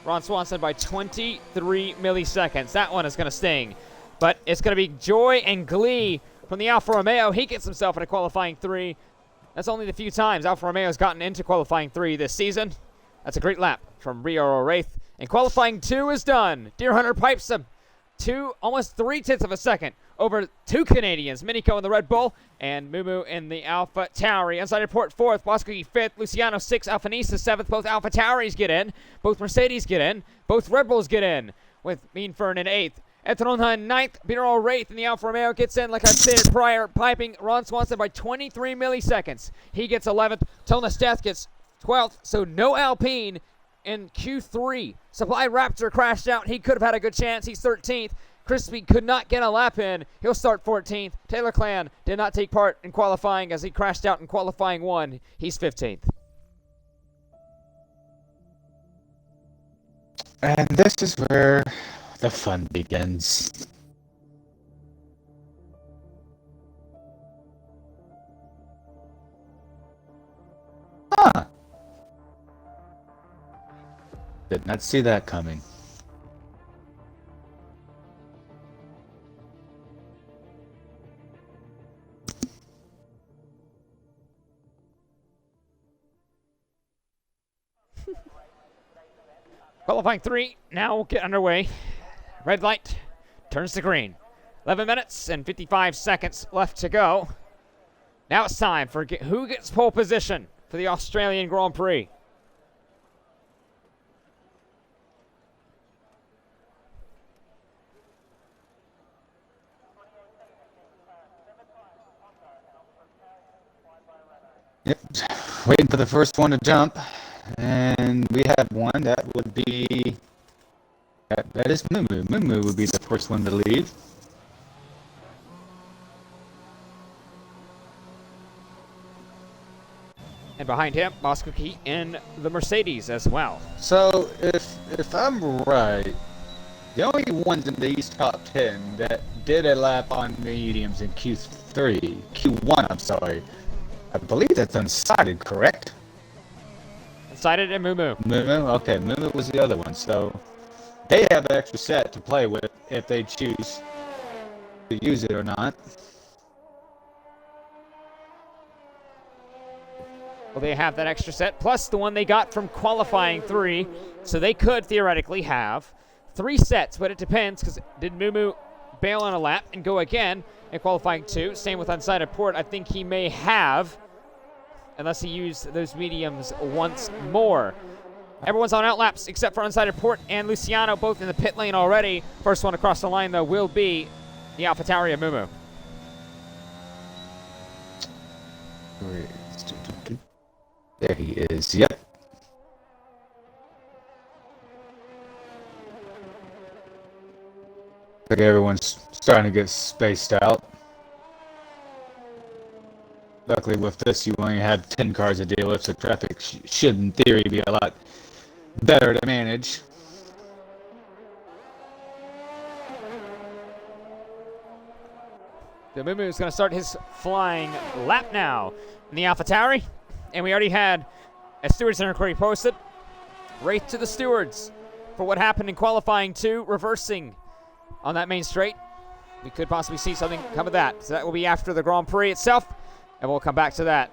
Ron Swanson by 23 milliseconds. That one is going to sting. But it's going to be joy and glee from the Alfa Romeo. He gets himself into qualifying 3. That's only the few times Alfa Romeo's gotten into qualifying 3 this season. That's a great lap from Rio Wraith. And qualifying 2 is done. Deer Hunter pipes him 2, almost 3/10 of a second over 2 Canadians. Minico in the Red Bull and Mumu in the Alpha Tauri. Inside report 4th, Bosco 5th, Luciano 6th, Alphanisa 7th. Both Alpha Tauris get in. Both Mercedes get in. Both Red Bulls get in with Meanfern in 8th. Etronha 9th, BRL Wraith, and the Alfa Romeo gets in, like I stated prior, piping Ron Swanson by 23 milliseconds. He gets 11th. Tona Steth gets 12th, so no Alpine in Q3. Supply Raptor crashed out. He could have had a good chance. He's 13th. Crispy could not get a lap in. He'll start 14th. Taylor Clan did not take part in qualifying as he crashed out in qualifying 1. He's 15th. And this is where the fun begins. Huh. Did not see that coming. Qualifying 3 now will get underway. Red light turns to green. 11 minutes and 55 seconds left to go. Now it's time for who gets pole position for the Australian Grand Prix. Yep, waiting for the first one to jump, and we have one that would be, that is Mumu. Mumu would be the first one to leave. And behind him, Moscookie in the Mercedes as well. So, if I'm right, the only ones in these top 10 that did a lap on mediums in Q1, I'm sorry, I believe that's unsighted, correct? Decided in Moo. Okay, Mumu was the other one. So they have an extra set to play with if they choose to use it or not. Well, they have that extra set, plus the one they got from qualifying 3. So they could theoretically have 3 sets, but it depends, because did Moo bail on a lap and go again in qualifying 2? Same with unsighted port. I think he may have, unless he used those mediums once more. Everyone's on out laps except for unsighted port and Luciano, both in the pit lane already. First one across the line, though, will be the AlphaTauri of Moo. There he is. Yep. Like everyone's starting to get spaced out. Luckily with this you only have 10 cars to deal with, so traffic should in theory be a lot better to manage. The Moo is going to start his flying lap now in the AlphaTauri. And we already had a stewards inquiry posted. Wraith to the stewards for what happened in qualifying 2, reversing on that main straight. We could possibly see something come of that. So that will be after the Grand Prix itself, and we'll come back to that.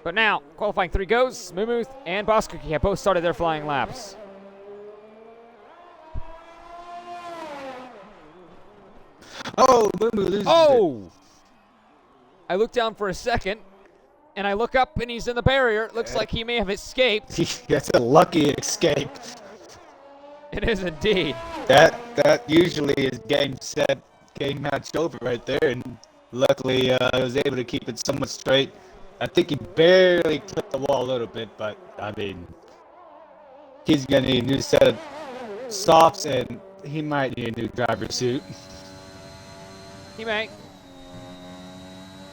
But now, qualifying 3 goes. Moo and Boskuki have both started their flying laps. Oh, Mumu loses Oh! I look down for a second, and I look up, and he's in the barrier. It looks like he may have escaped. That's a lucky escape. It is indeed. That usually is game set, game matched over right there, and luckily I was able to keep it somewhat straight. I think he barely clipped the wall a little bit, but I mean, he's gonna need a new set of softs, and he might need a new driver suit. He may.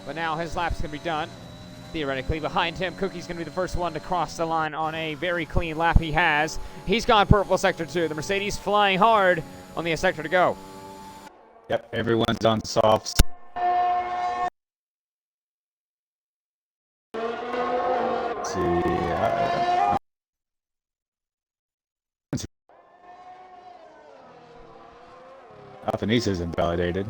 But now his lap's going to be done. Theoretically, behind him, Cookie's going to be the first one to cross the line on a very clean lap he has. He's gone purple sector 2. The Mercedes flying hard on the sector to go. Yep, everyone's on softs. Let's see. Alphanese is invalidated.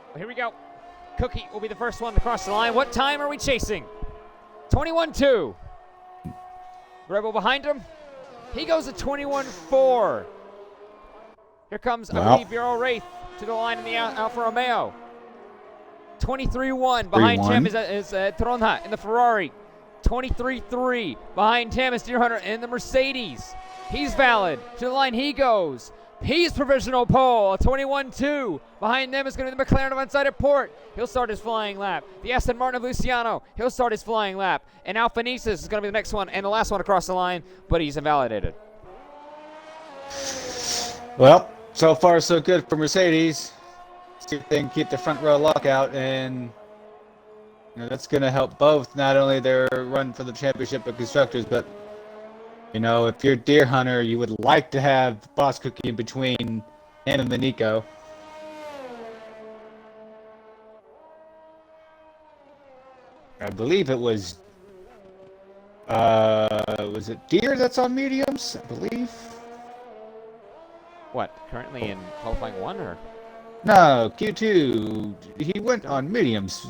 Well, here we go. Cookie will be the first one to cross the line. What time are we chasing? 21-2. Rebel behind him. He goes at 21-4. Here comes, I believe, BRL Wraith to the line in the Alfa Romeo. 23-1. Behind him is Tronha in the Ferrari. 23-3. Behind him is Deer Hunter in the Mercedes. He's valid. To the line he goes. He's provisional pole, 21-2. Behind them is going to be the McLaren of unsighted port. He'll start his flying lap. The Aston Martin of Luciano, he'll start his flying lap. And Alphanesis is going to be the next one and the last one across the line, but he's invalidated. Well, so far so good for Mercedes. See if they can keep the front row lockout, and that's going to help both, not only their run for the championship of constructors, but if you're Deer Hunter, you would like to have Boss Cookie in between him and the Nico. I believe it was it Deer that's on mediums? I believe. What, currently in qualifying 1 or? No, Q2. He went on mediums.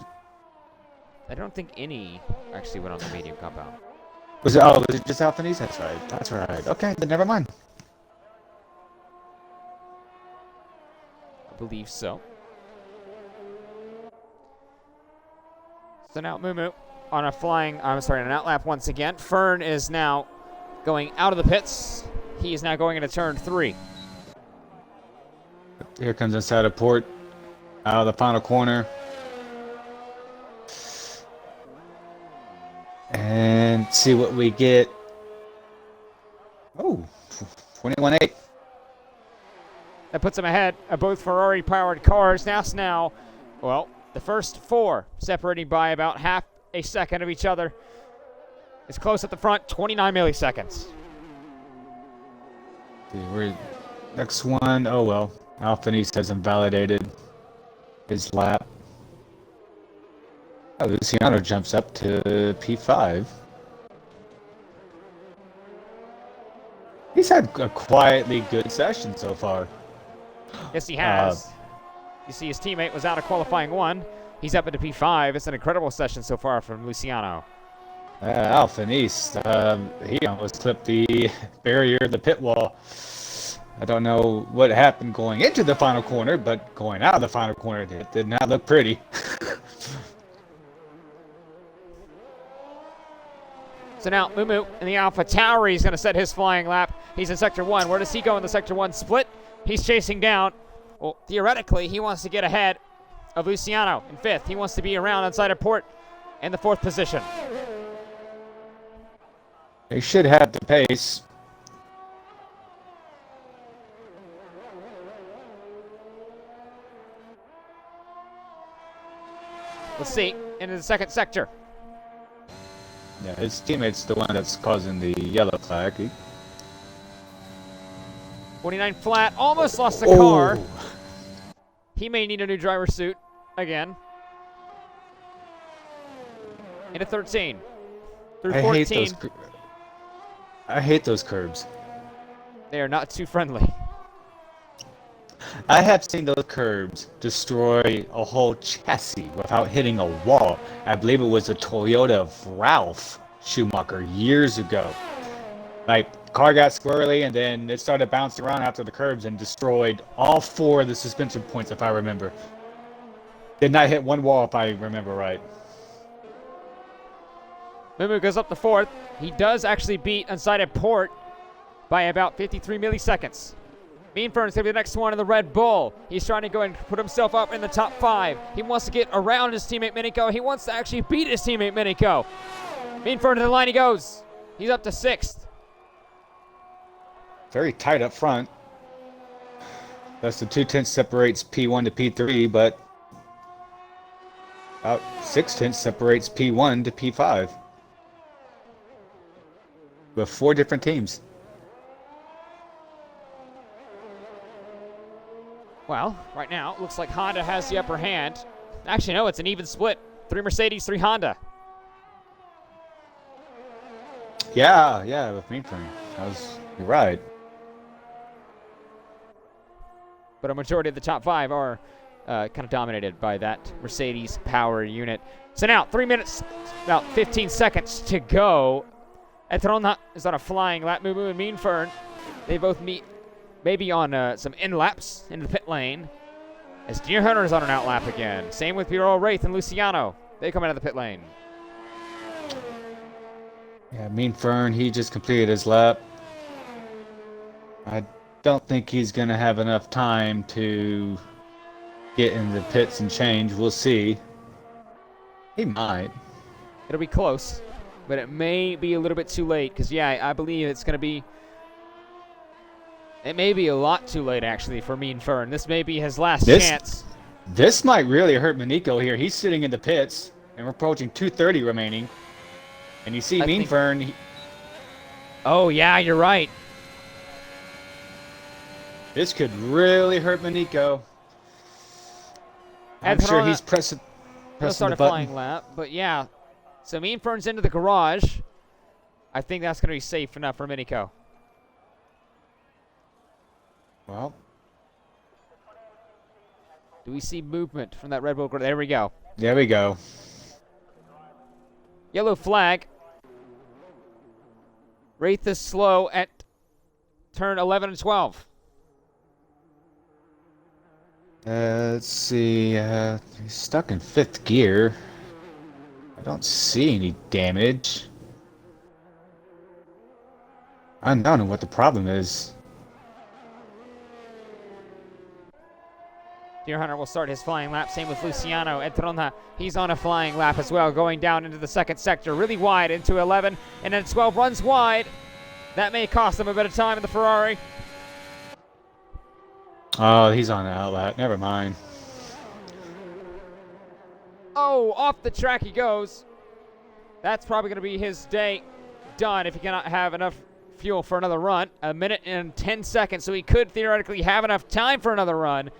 I don't think any actually went on the medium compound. Was it just Alphanese? That's right. Okay, then never mind. I believe so. So now Moo on an outlap once again. Fern is now going out of the pits. He is now going into turn 3. Here comes inside of port, out of the final corner. And see what we get. Oh, 21-8. That puts him ahead of both Ferrari-powered cars. Now, well, the first 4 separating by about half a second of each other. It's close at the front, 29 milliseconds. Next one, oh well. Alphanese has invalidated his lap. Oh, Luciano jumps up to P5. He's had a quietly good session so far. Yes, he has. You see his teammate was out of qualifying 1. He's up into P5. It's an incredible session so far from Luciano. Alpha East, he almost clipped the barrier of the pit wall. I don't know what happened going into the final corner, but going out of the final corner, it did not look pretty. So now Mumu in the Alpha Tower, he's going to set his flying lap. He's in Sector 1. Where does he go in the Sector 1 split? He's chasing down. Well, theoretically, he wants to get ahead of Luciano in 5th. He wants to be around outside of Port in the 4th position. They should have the pace. Let's see, into the 2nd sector. Yeah, his teammate's the one that's causing the yellow flag. 49 flat, almost lost the car. He may need a new driver suit again. Into 13. Through 14. I hate those curbs. They are not too friendly. I have seen those curbs destroy a whole chassis without hitting a wall. I believe it was a Toyota of Ralph Schumacher years ago. Like, car got squirrely and then it started bouncing around after the curbs and destroyed all 4 of the suspension points, if I remember. Did not hit one wall, if I remember right. Mumu goes up to 4th. He does actually beat Unsighted Port by about 53 milliseconds. Mean Fern's going to be the next one in the Red Bull. He's trying to go and put himself up in the top 5. He wants to get around his teammate Minico. He wants to actually beat his teammate Minico. Mean Fern to the line he goes. He's up to 6th. Very tight up front. Less than 2/10 separates P1 to P3, but about 6/10 separates P1 to P5. With 4 different teams. Well, right now, it looks like Honda has the upper hand. Actually, no, it's an even split. 3 Mercedes, 3 Honda. Yeah, with me, you're right. But a majority of the top 5 are kind of dominated by that Mercedes power unit. So now, 3 minutes, about 15 seconds to go. Etrona is on a flying lap. Mumu and Mean Fern, they both meet maybe on some in-laps into the pit lane. As Deer Hunter is on an out-lap again. Same with BRL Wraith and Luciano. They come out of the pit lane. Yeah, Mean Fern, he just completed his lap. I don't think he's going to have enough time to get in the pits and change. We'll see. He might. It'll be close, but it may be a little bit too late because, yeah, I believe it's going to be... It may be a lot too late, actually, for Mean Fern. This may be his last chance. This might really hurt Manico here. He's sitting in the pits, and we're approaching 2:30 remaining. And you see Mean Fern... Oh, yeah, you're right. This could really hurt Manico. I'm sure he's pressing He'll start the a button. flying lap, but yeah. So Mean Fern's into the garage. I think that's going to be safe enough for Minico. Well, do we see movement from that Red Bull? There we go. There we go. Yellow flag. Wraith is slow at turn 11 and 12. Let's see. He's stuck in 5th gear. I don't see any damage. I don't know what the problem is. Deer Hunter will start his flying lap. Same with Luciano. Edronha, he's on a flying lap as well, going down into the 2nd sector, really wide into 11, and then 12 runs wide. That may cost him a bit of time in the Ferrari. Oh, he's on the outlet. Never mind. Oh, off the track he goes. That's probably going to be his day done if he cannot have enough fuel for another run. 1 minute and 10 seconds, so he could theoretically have enough time for another run.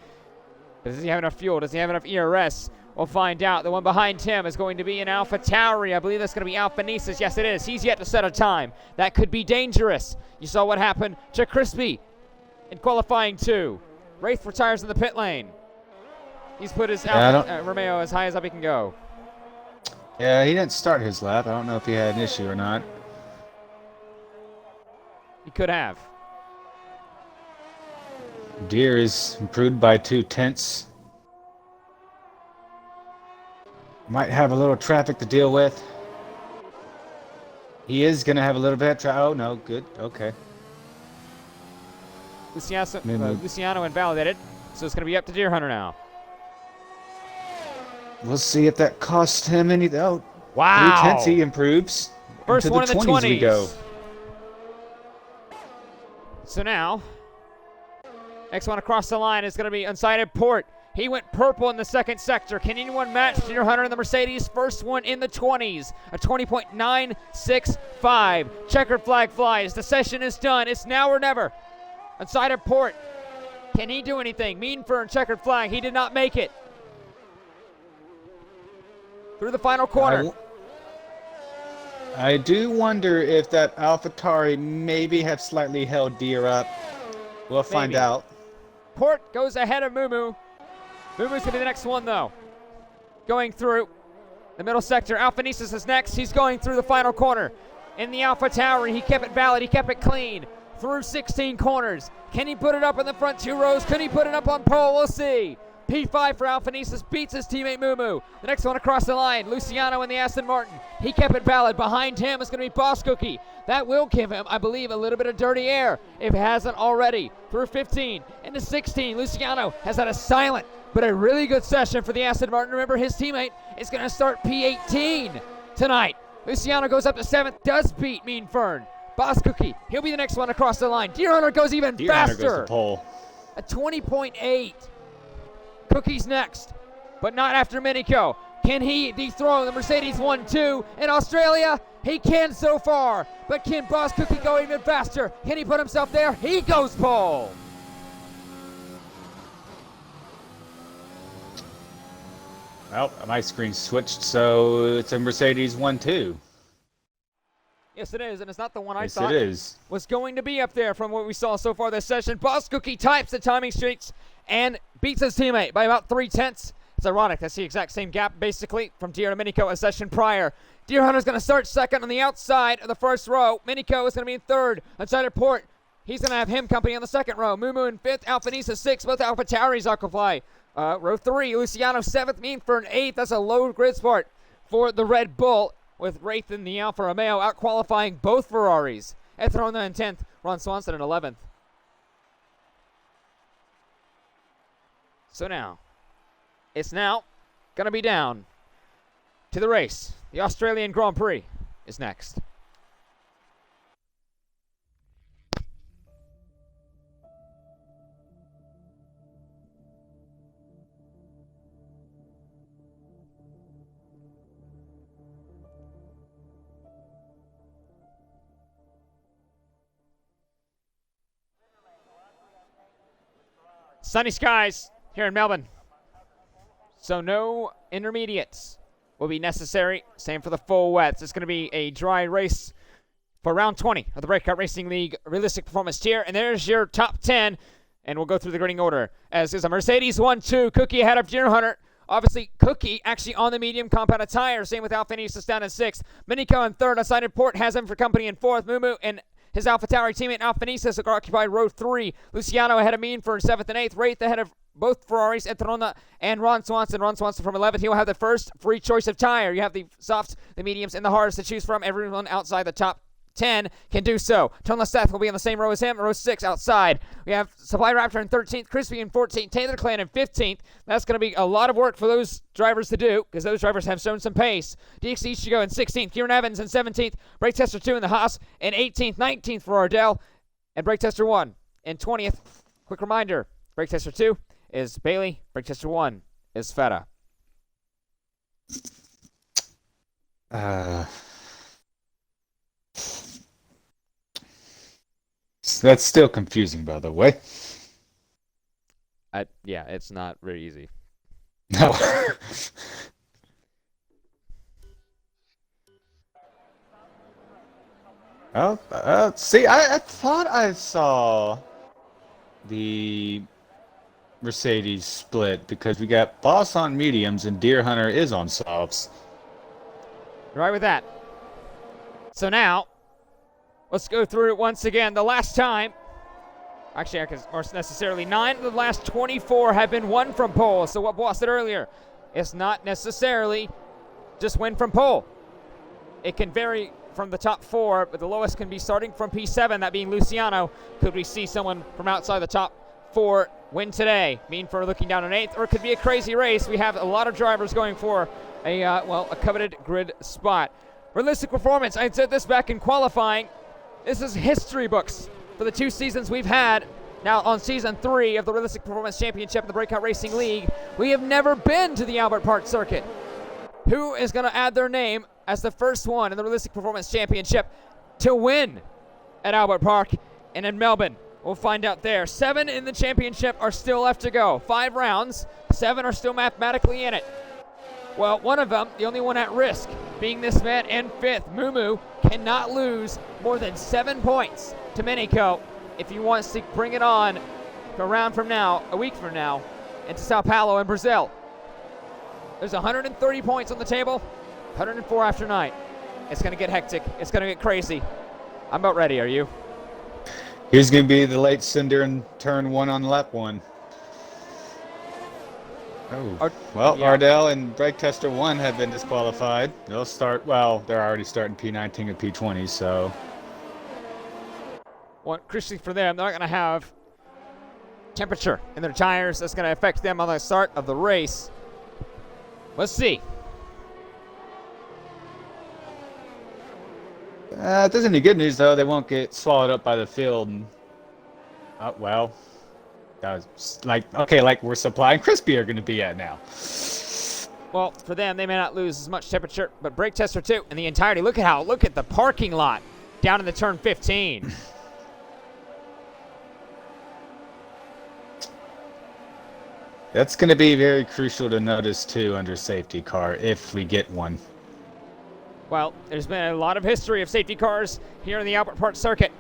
But does he have enough fuel? Does he have enough ERS? We'll find out. The one behind him is going to be an Alpha Tauri. I believe that's going to be Alpha Nisus. Yes, it is. He's yet to set a time. That could be dangerous. You saw what happened to Crispy in qualifying 2. Wraith retires in the pit lane. He's put his Romeo as high as up he can go. Yeah, he didn't start his lap. I don't know if he had an issue or not. He could have. Deere is improved by 2/10. Might have a little traffic to deal with. He is going to have a little bit of traffic. Oh, no. Good. Okay. Luciano invalidated, so it's going to be up to Deer Hunter now. We'll see if that costs him any. Oh, wow. 3/10 he improves. First one in the 20s. We go. So now, next one across the line is going to be Unsighted Port. He went purple in the second sector. Can anyone match Deer Hunter in the Mercedes? First one in the 20s, a 20.965. Checkered flag flies. The session is done. It's now or never. Unsighted Port. Can he do anything? Mean Fern, checkered flag. He did not make it. Through the final corner. I do wonder if that AlphaTauri maybe have slightly held Deere up. We'll find out. Port goes ahead of Mumu. Mumu's going to be the next one, though. Going through the middle sector. Alpha Nisus is next. He's going through the final corner. In the Alpha Tauri, he kept it valid. He kept it clean. Through 16 corners. Can he put it up in the front 2 rows? Could he put it up on pole? We'll see. P5 for Alpha Nisus beats his teammate Mumu. The next one across the line, Luciano in the Aston Martin. He kept it valid. Behind him is going to be Boss Cookie. That will give him, I believe, a little bit of dirty air, if it hasn't already. Through 15 into 16, Luciano has had a silent but a really good session for the Aston Martin. Remember, his teammate is going to start P18 tonight. Luciano goes up to 7th, does beat Mean Fern. Boss Cookie, he'll be the next one across the line. Deer Hunter goes even faster. Deer Hunter goes to pole. A 20.8. Cookie's next, but not after Minico. Can he dethrone the Mercedes 1-2 in Australia? He can so far, but can Boss Cookie go even faster? Can he put himself there? He goes pole. Well, my screen switched, so it's a Mercedes 1-2. Yes, it is, and it's not the one I yes, thought it is. Was going to be up there from what we saw so far this session. Boss Cookie types the timing streaks and beats his teammate by about 3/10. It's ironic. That's the exact same gap, basically, from Deer to Minico a session prior. Deer Hunter's going to start second on the outside of the first row. Minico is going to be in third. Unsighted Port, he's going to have him company on the second row. Mumu in 5th, Alpha Nisa 6th, both Alpha Tauris Aquafly. Row 3, Luciano 7th, Mean Fern 8th. That's a low grid spot for the Red Bull, with Wraith and the Alfa Romeo out-qualifying both Ferraris. Ethrona in 10th, Ron Swanson in 11th. So now, it's now going to be down to the race. The Australian Grand Prix is next. Sunny skies here in Melbourne. So no intermediates will be necessary. Same for the full wets. It's going to be a dry race for round 20 of the Breakout Racing League Realistic Performance Tier. And there's your top 10. And we'll go through the grading order. As is a Mercedes 1-2. Cookie ahead of Deer Hunter. Obviously, Cookie actually on the medium compounded tire. Same with Alpha Nisus down in 6th. Minico in 3rd. Unsighted Port has him for company in 4th. Mumu and his Alpha Tauri teammate Alpha Nisus are occupied row 3. Luciano ahead of Mean for 7th and 8th. Wraith ahead of both Ferraris, Entrona and Ron Swanson. Ron Swanson from 11th. He will have the first free choice of tire. You have the softs, the mediums, and the hards to choose from. Everyone outside the top 10 can do so. Tonla Seth will be in the same row as him. Row 6 outside. We have Supply Raptor in 13th, Crispy in 14th, Taylor Clan in 15th. That's going to be a lot of work for those drivers to do, because those drivers have shown some pace. DXC Ichigo in 16th, Kieran Evans in 17th, Brake Tester 2 in the Haas in 18th, 19th for Ardell, and Brake Tester 1 in 20th. Quick reminder, Brake Tester 2 is Bailey, Brake Tester 1 is Feta. That's still confusing, by the way. Yeah, it's not very easy. No. Oh, see, I thought I saw the Mercedes split because we got Boss on mediums and Deer Hunter is on softs. Right with that. So now, let's go through it once again. The last time, actually, or necessarily 9 of the last 24 have been won from pole. So what Boss said earlier, it's not necessarily just win from pole. It can vary from the top 4, but the lowest can be starting from P7, that being Luciano. Could we see someone from outside the top 4 win today? Mean for looking down an 8th, or it could be a crazy race. We have a lot of drivers going for a coveted grid spot. Realistic performance, I said this back in qualifying. This is history books for the 2 seasons we've had. Now on season 3 of the Realistic Performance Championship in the Breakout Racing League, we have never been to the Albert Park circuit. Who is going to add their name as the first one in the Realistic Performance Championship to win at Albert Park and in Melbourne? We'll find out there. 7 in the championship are still left to go. 5 rounds, 7 are still mathematically in it. Well, one of them, the only one at risk, being this man in 5th, Mumu, cannot lose more than 7 points to Minico if he wants to bring it on a round from now, a week from now, into Sao Paulo in Brazil. There's 130 points on the table, 104 after 9. It's going to get hectic. It's going to get crazy. I'm about ready. Are you? Here's going to be the late Cinder in turn 1 on lap 1. Oh, well, yeah. Ardell and Brake Tester 1 have been disqualified. They'll start, well, they're already starting P19 and P20, so. Well, crucially for them, they're not going to have temperature in their tires. That's going to affect them on the start of the race. Let's see. If there's any good news, though, they won't get swallowed up by the field. And, well, that was like where Supply and Crispy are going to be at now. Well, for them, they may not lose as much temperature, but Brake Tester 2 in the entirety. Look at the parking lot down in the turn 15. That's going to be very crucial to notice, too, under safety car, if we get one. Well, there's been a lot of history of safety cars here in the Albert Park circuit.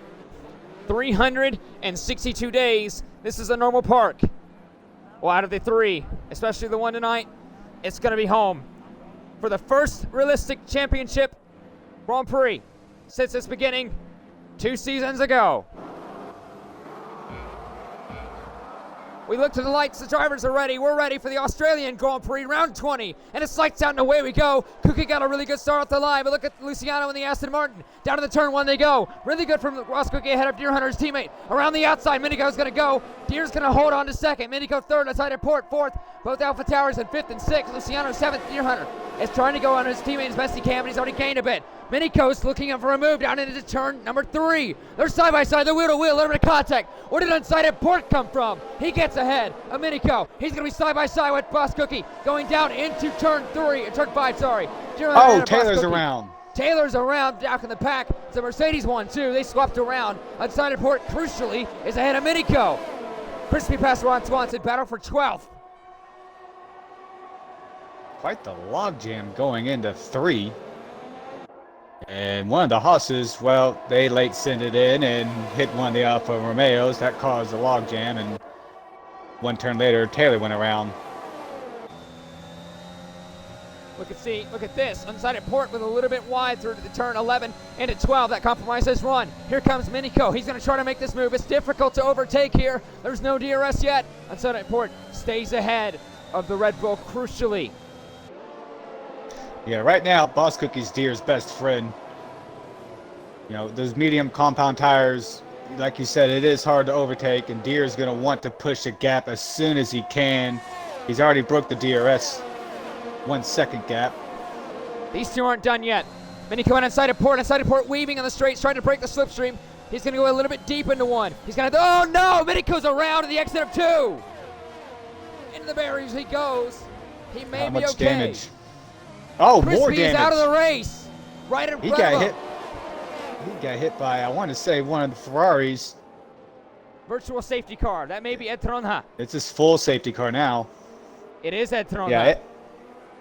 362 days. This is a normal park. Well, out of the 3, especially the one tonight, it's going to be home for the first Realistic Championship Grand Prix since its beginning 2 seasons ago. We look to the lights, the drivers are ready. We're ready for the Australian Grand Prix, round 20. And it's lights out and away we go. Cookie got a really good start off the line, but look at Luciano and the Aston Martin. Down to the turn 1 they go. Really good from Ross Cookie ahead of Deer Hunter's teammate. Around the outside, Minico's going to go. Deer's going to hold on to 2nd. Minico 3rd, outside at Port 4th. Both Alpha Towers in 5th and 6th. Luciano 7th, Deer Hunter is trying to go on his teammate as best he can, but he's already gained a bit. Minico's looking up for a move down into turn number 3. They're side by side, they're wheel to wheel, a little bit of contact. Where did unsighted Port come from? He gets ahead of Minico. He's going to be side by side with Boss Cookie going down into turn 5, sorry. Taylor's around. Taylor's around, back in the pack. It's a Mercedes 1-2. They swapped around. Unsighted Port, crucially, is ahead of Minico. Crispy past Ron Swanson, battle for 12th. Quite the logjam going into 3. And one of the Haas's, well, they late sent it in and hit one of the Alfa Romeos. That caused a logjam, and one turn later, Taylor went around. Look at this. Unsighted Port with a little bit wide through to the turn 11 into 12. That compromises run. Here comes Minico. He's going to try to make this move. It's difficult to overtake here. There's no DRS yet. Unsighted Port stays ahead of the Red Bull crucially. Yeah, right now, Boss Cookie's Deer's best friend. You know, those medium compound tires, like you said, it is hard to overtake, and Deer's going to want to push a gap as soon as he can. He's already broke the DRS 1 second gap. These 2 aren't done yet. Minico and Unsighted Port weaving on the straights, trying to break the slipstream. He's going to go a little bit deep into 1. He's going to, oh no, Minico's around to the exit of 2. Into the barriers he goes. He may be okay. Damage? Oh, Crispy more damage. Is out of the race. Right in front of him. He got hit by, I want to say, one of the Ferraris. Virtual safety car. That may be Ed Tronha. It's his full safety car now. It is Ed Tronha.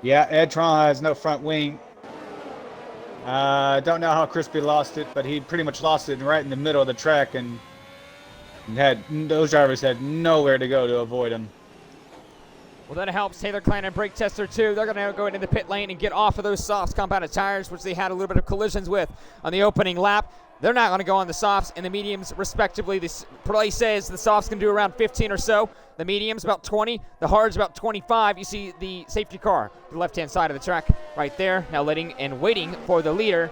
Ed Tronha has no front wing. Don't know how Crispy lost it, but he pretty much lost it right in the middle of the track, and those drivers had nowhere to go to avoid him. Well, that helps Taylor Clan and Brake Tester 2. They're going to go into the pit lane and get off of those softs compounded tires, which they had a little bit of collisions with on the opening lap. They're not going to go on the softs and the mediums, respectively. This play says the softs can do around 15 or so. The mediums about 20. The hards about 25. You see the safety car, the left-hand side of the track right there. Now letting and waiting for the leader.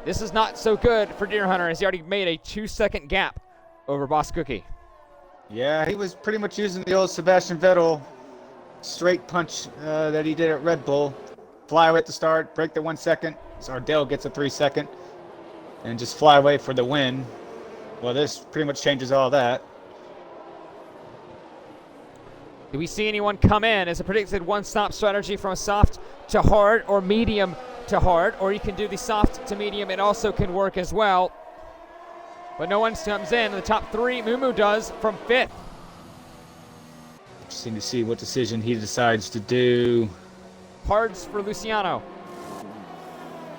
This is not so good for Deer Hunter as he already made a 2-second gap over Boss Cookie. Yeah, he was pretty much using the old Sebastian Vettel straight punch that he did at Red Bull. Fly away at the start, break the 1 second. So Ardell gets a 3 second. And just fly away for the win. Well, this pretty much changes all that. Do we see anyone come in as a predicted one-stop strategy from a soft to hard or medium to hard? Or you can do the soft to medium. It also can work as well. But no one comes in. The top three, Mumu does from 5th. Interesting to see what decision he decides to do. Hards for Luciano.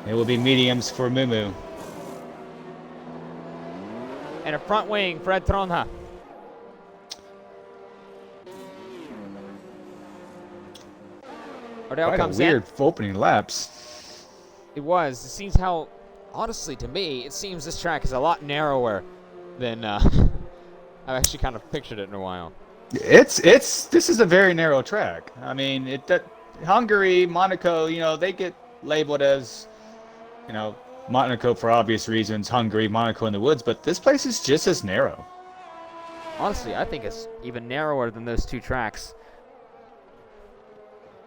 It will be mediums for Mumu. And a front wing for Ed Tronha. Ardell Quite comes a weird in. opening laps. It was. It seems how, honestly, to me, it seems this track is a lot narrower than I've actually kind of pictured it in a while. This is a very narrow track. I mean, Hungary, Monaco, they get labeled as, Monaco for obvious reasons, Hungary, Monaco in the woods, but this place is just as narrow. Honestly, I think it's even narrower than those two tracks.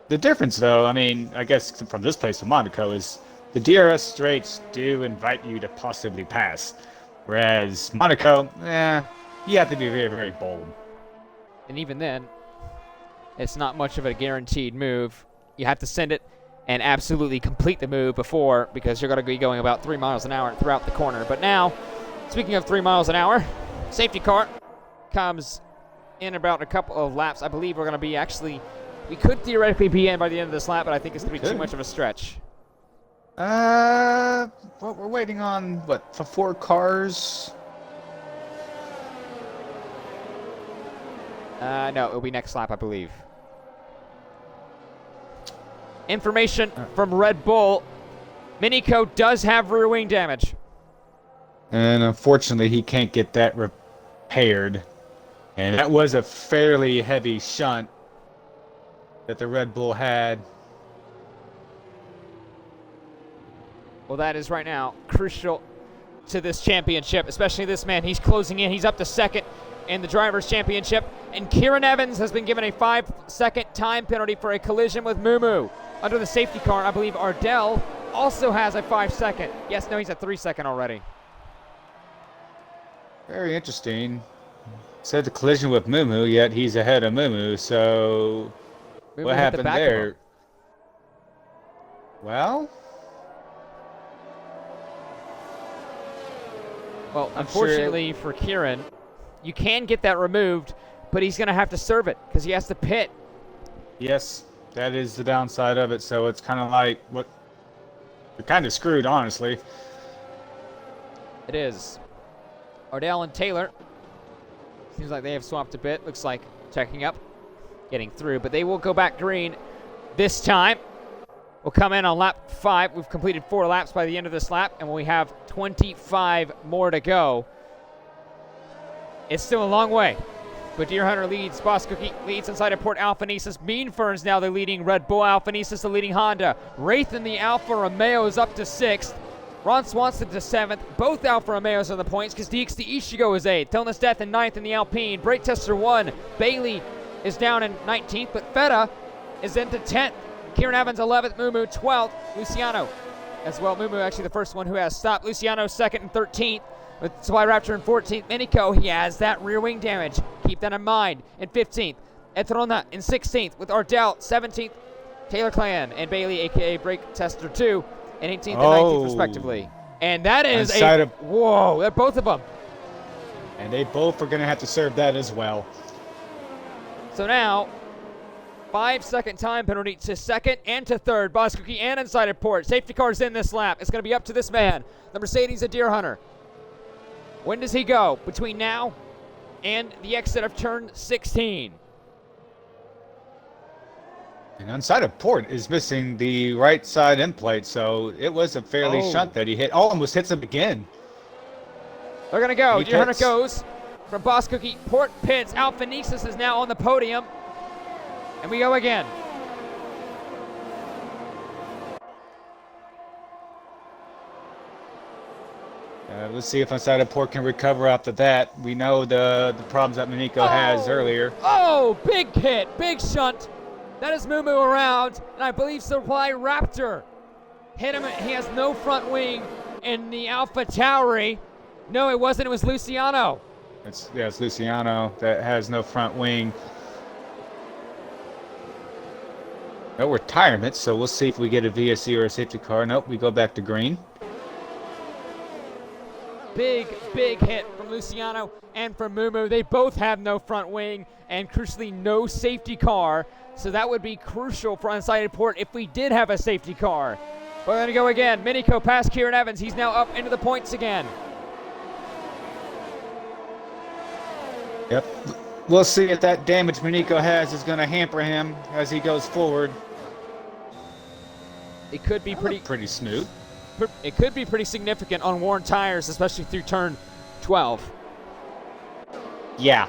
The difference, though, I mean, I guess from this place to Monaco is the DRS straights do invite you to possibly pass, whereas Monaco, you have to be very, very bold. And even then, it's not much of a guaranteed move. You have to send it and absolutely complete the move before, because you're going to be going about 3 miles an hour throughout the corner. But now, speaking of 3 miles an hour, safety car comes in about a couple of laps. I believe we're going to be we could theoretically be in by the end of this lap, but I think it's going to be too much of a stretch. Well, we're waiting on, for 4 cars? No, it'll be next lap, I believe. Information from Red Bull. Minico does have rear wing damage. And unfortunately, he can't get that repaired. And that was a fairly heavy shunt that the Red Bull had. Well, that is right now crucial to this championship, especially this man. He's closing in. He's up to 2nd in the Drivers' Championship. And Kieran Evans has been given a 5-second time penalty for a collision with Mumu. Under the safety car, I believe Ardell also has a 5-second. Yes, no, he's at 3-second already. Very interesting. Said the collision with Mumu, yet he's ahead of Mumu, so Mumu what hit the happened back of there? him. Well, unfortunately for Kieran, you can get that removed, but he's going to have to serve it because he has to pit. yes, that is the downside of it. So it's kind of like you're kind of screwed, honestly. It is. Ardell and Taylor. Seems like they have swapped a bit. Looks like checking up, getting through, but they will go back green this time. We'll come in on lap 5. We've completed 4 laps by the end of this lap, and we have 25 more to go. It's still a long way, but Deer Hunter leads. Boss Cookie leads inside of Port Alphanesis. Mean Ferns now the leading Red Bull. Alphanesis the leading Honda. Wraith in the Alfa Romeo is up to 6th. Ron Swanson to 7th. Both Alfa Romeos on the points because DX the Ishigo is 8th. Tilnus Death in 9th in the Alpine. Brake Tester 1. Bailey is down in 19th, but Feta is into 10th. Kieran Evans 11th. Mumu 12th. Luciano as well. Mumu actually the first one who has stopped. Luciano 2nd and 13th. With Supply Raptor in 14th. Minico, he has that rear wing damage. Keep that in mind. In 15th. Etrona in 16th. With Ardell 17th. Taylor Clan and Bailey, a.k.a. Brake Tester 2. And 18th and 19th respectively. And that is whoa, they're both of them. And they both are going to have to serve that as well. So now, 5-second time penalty to second and to third. Boscookie and Inside Port. Safety car's in this lap. It's going to be up to this man, the Mercedes of Deer Hunter. When does he go? Between now and the exit of turn 16. And Inside Port is missing the right side end plate, so it was a fairly shunt that he hit. Almost hits him again. They're going to go. Deer Hunter goes from Boscookie. Port pits. Alphanesis is now on the podium. And we go again. Let's see if Inside Port can recover after that. We know the problems that Manico has earlier. Oh, big hit. Big shunt. That is Moo around. And I believe Supply Raptor hit him. He has no front wing in the Alpha Tauri. No, it wasn't. It was Luciano. It's Luciano that has no front wing. No retirement, so we'll see if we get a VSC or a safety car. Nope, we go back to green. Big hit from Luciano and from Moo. They both have no front wing and crucially no safety car. So that would be crucial for Unsighted Port if we did have a safety car. We're going to go again. Minico past Kieran Evans. He's now up into the points again. Yep. We'll see if that damage Manico has is going to hamper him as he goes forward. It could be pretty smooth. It could be pretty significant on worn tires, especially through turn 12. Yeah.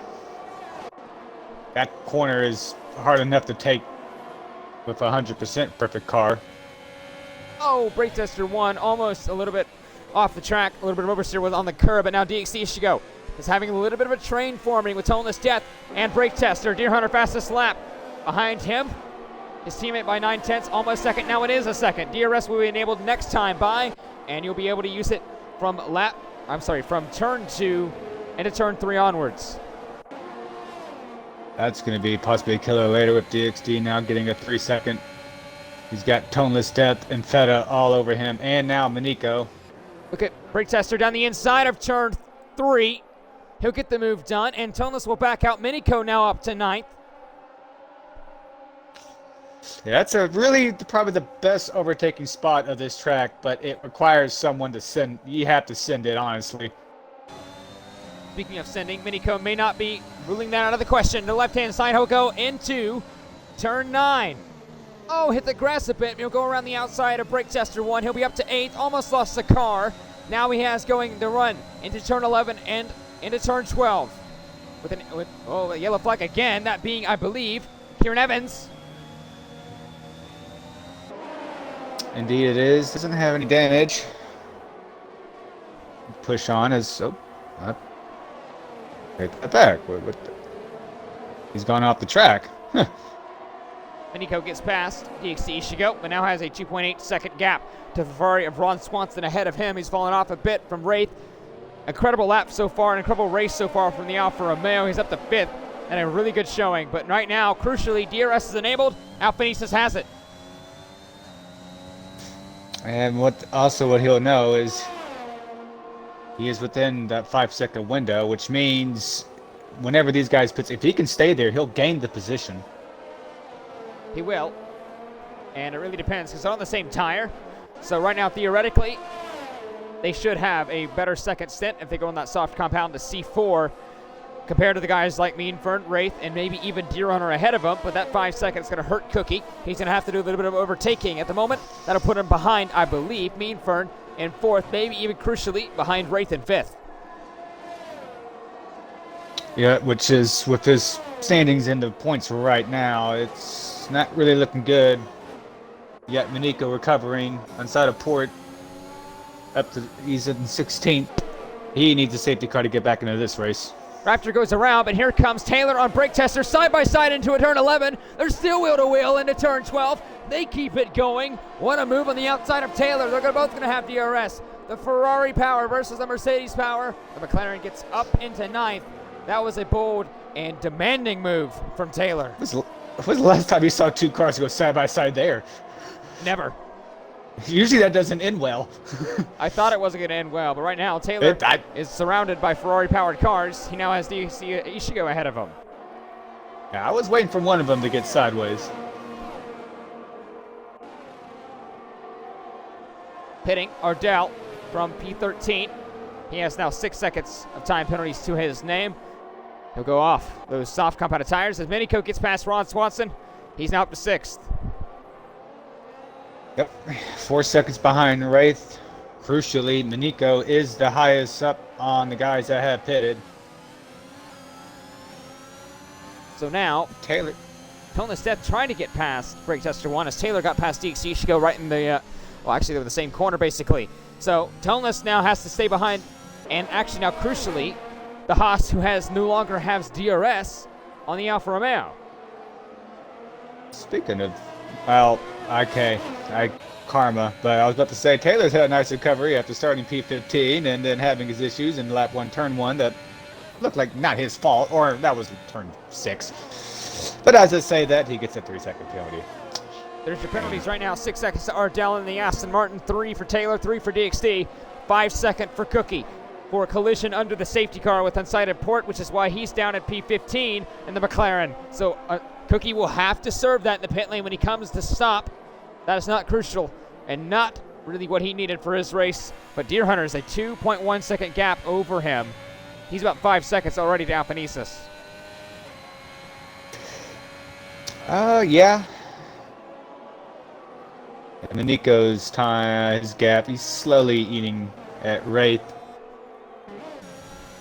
That corner is hard enough to take with a 100% perfect car. Oh, brake tester 1, almost a little bit off the track, a little bit of oversteer was on the curb, but now DXC Ishigo is having a little bit of a train forming with Toneless Death and brake tester. Deer Hunter fastest lap behind him. His teammate by 9/10, almost second. Now it is a second. DRS will be enabled next time by, and you'll be able to use it from turn 2 into turn 3 onwards. That's going to be possibly a killer later with DXD now getting a 3-second. He's got Toneless Death and Feta all over him, and now Manico. Look at brake tester down the inside of turn 3. He'll get the move done, and Toneless will back out. Minico now up to 9th. Yeah, that's probably the best overtaking spot of this track, but it requires someone to send. You have to send it, honestly. Speaking of sending, Minico may not be ruling that out of the question. The left-hand side, he'll go into turn 9. Oh, hit the grass a bit. He'll go around the outside of brake tester 1. He'll be up to 8th. Almost lost the car. Now he has going the run into turn 11 and into turn 12. A yellow flag again. That being, I believe, Kieran Evans. Indeed it is. Doesn't have any damage. Push on as... take that back. He's gone off the track. Minico gets past DXC Ishigo, but now has a 2.8 second gap to the Ferrari of Ron Swanson ahead of him. He's fallen off a bit from Wraith. Incredible lap so far, an incredible race so far from the Alfa Romeo. He's up to 5th and a really good showing. But right now, crucially, DRS is enabled. Alphanesis has it. And what he'll know is he is within that 5-second window, which means whenever these guys pits, if he can stay there, he'll gain the position. He will. And it really depends because they're on the same tire. So right now, theoretically, they should have a better second stint if they go on that soft compound to C4 compared to the guys like Meanfern, Wraith, and maybe even Deer Hunter ahead of him. But that 5 seconds is going to hurt Cookie. He's going to have to do a little bit of overtaking at the moment. That'll put him behind, I believe, Meanfern in 4th, maybe even crucially behind Wraith in 5th. Yeah, which is with his standings in the points right now, it's not really looking good. Yet Manico recovering Inside Port he's in 16th. He needs a safety car to get back into this race. Raptor goes around, but here comes Taylor on brake tester, side by side into a turn 11. They're still wheel to wheel into turn 12. They keep it going. What a move on the outside of Taylor. They're both going to have DRS. The Ferrari power versus the Mercedes power. The McLaren gets up into 9th. That was a bold and demanding move from Taylor. When was the last time you saw two cars go side by side there? Never. Usually that doesn't end well. I thought it wasn't going to end well, but right now Taylor is surrounded by Ferrari-powered cars. He now has DXC Ishigo ahead of him. Yeah, I was waiting for one of them to get sideways. Pitting Ardell from P13. He has now 6 seconds of time penalties to his name. He'll go off those soft compounded tires as Minico gets past Ron Swanson. He's now up to 6th. Yep, 4 seconds behind Wraith. Crucially, Minico is the highest up on the guys that have pitted. So now, Taylor. Tonlestead trying to get past Brake Tester 1 as Taylor got past DXC. She go right in the, well, actually, they were the same corner, basically. So Tonless now has to stay behind. And actually now, crucially, the Haas, who no longer has DRS on the Alfa Romeo. Speaking of, well, okay, karma, but I was about to say Taylor's had a nice recovery after starting P15 and then having his issues in lap 1, turn 1 that looked like not his fault, or that was turn 6. But as I say that, he gets a 3-second penalty. There's your penalties right now. 6 seconds to Ardell in the Aston Martin, 3 for Taylor, 3 for DXD, 5 second for Cookie for a collision under the safety car with unsighted port, which is why he's down at P15 in the McLaren. So Cookie will have to serve that in the pit lane when he comes to stop. That is not crucial and not really what he needed for his race. But Deer Hunter is a 2.1 second gap over him. He's about 5 seconds already to Alphanesis. Yeah. And Nico's time, his gap, he's slowly eating at Wraith.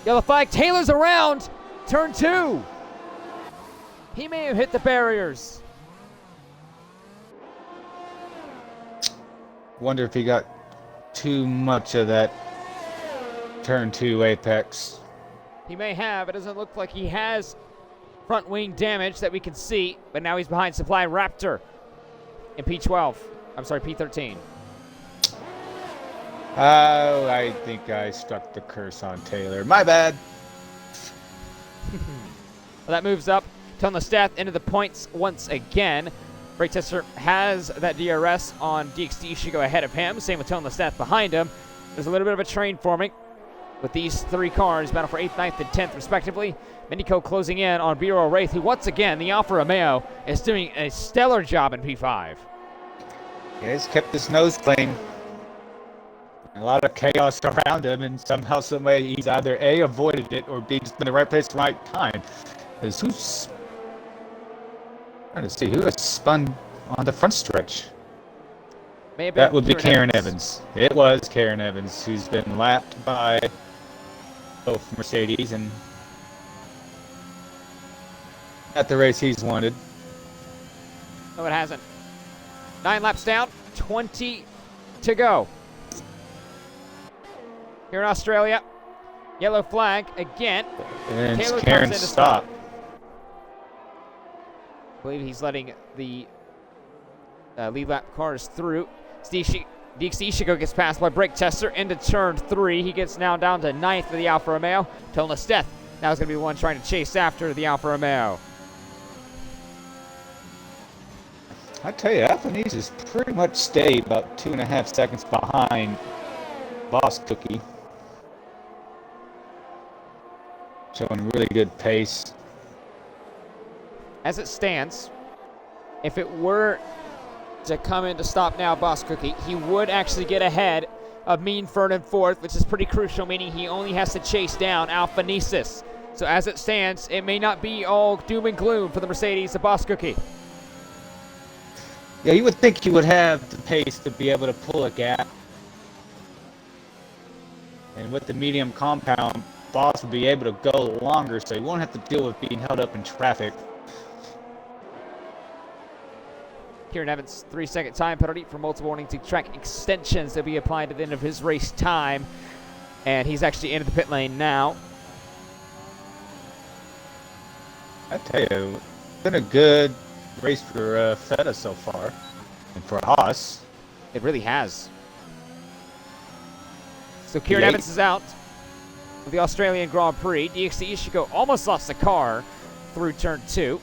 Yellow flag, Taylor's around, turn 2. He may have hit the barriers. Wonder if he got too much of that turn 2 apex. He may have. It doesn't look like he has front wing damage that we can see, but now he's behind Supply Raptor in P12. I'm sorry, P13. Oh, I think I struck the curse on Taylor. My bad. Well, that moves up. Tonlestead into the points once again. Brake Tester has that DRS on DXD. Should go ahead of him. Same with Tonlestead behind him. There's a little bit of a train forming with these 3 cars, battle for 8th, 9th, and 10th, respectively. Minico closing in on BRL Wraith, who once again, the Alfa Romeo, is doing a stellar job in P5. Yeah, he's kept his nose clean. A lot of chaos around him, and somehow, some way, he's either A, avoided it, or B, just been in the right place, right time. Because who's... trying to see who has spun on the front stretch. That would be Karen Evans. It was Karen Evans, who's been lapped by both Mercedes and at the race he's wanted. No, it hasn't. 9 laps down, 20 to go. Here in Australia, yellow flag again. And Taylor it's Karen's stop. I believe he's letting the lead lap cars through. DXD Ishiko gets passed by Brake Tester into turn 3. He gets now down to 9th for the Alfa Romeo. Tonlestead now is going to be the one trying to chase after the Alfa Romeo. I tell you, Alphanesis pretty much stayed about 2.5 seconds behind Boss Cookie. Showing really good pace. As it stands, if it were to come in to stop now Boss Cookie, he would actually get ahead of Mean Fern in 4th, which is pretty crucial, meaning he only has to chase down Alphanesis. So as it stands, it may not be all doom and gloom for the Mercedes of Boss Cookie. Yeah, you would think he would have the pace to be able to pull a gap. And with the medium compound, Boss would be able to go longer, so he won't have to deal with being held up in traffic. Kieran Evans, 3-second time penalty for multiple warning to track extensions that will be applied at the end of his race time. And he's actually into the pit lane now. I tell you, it's been a good race for Feta so far, and for Haas. It really has. So Kieran Evans is out of the Australian Grand Prix. DXD Ishiko almost lost the car through turn 2.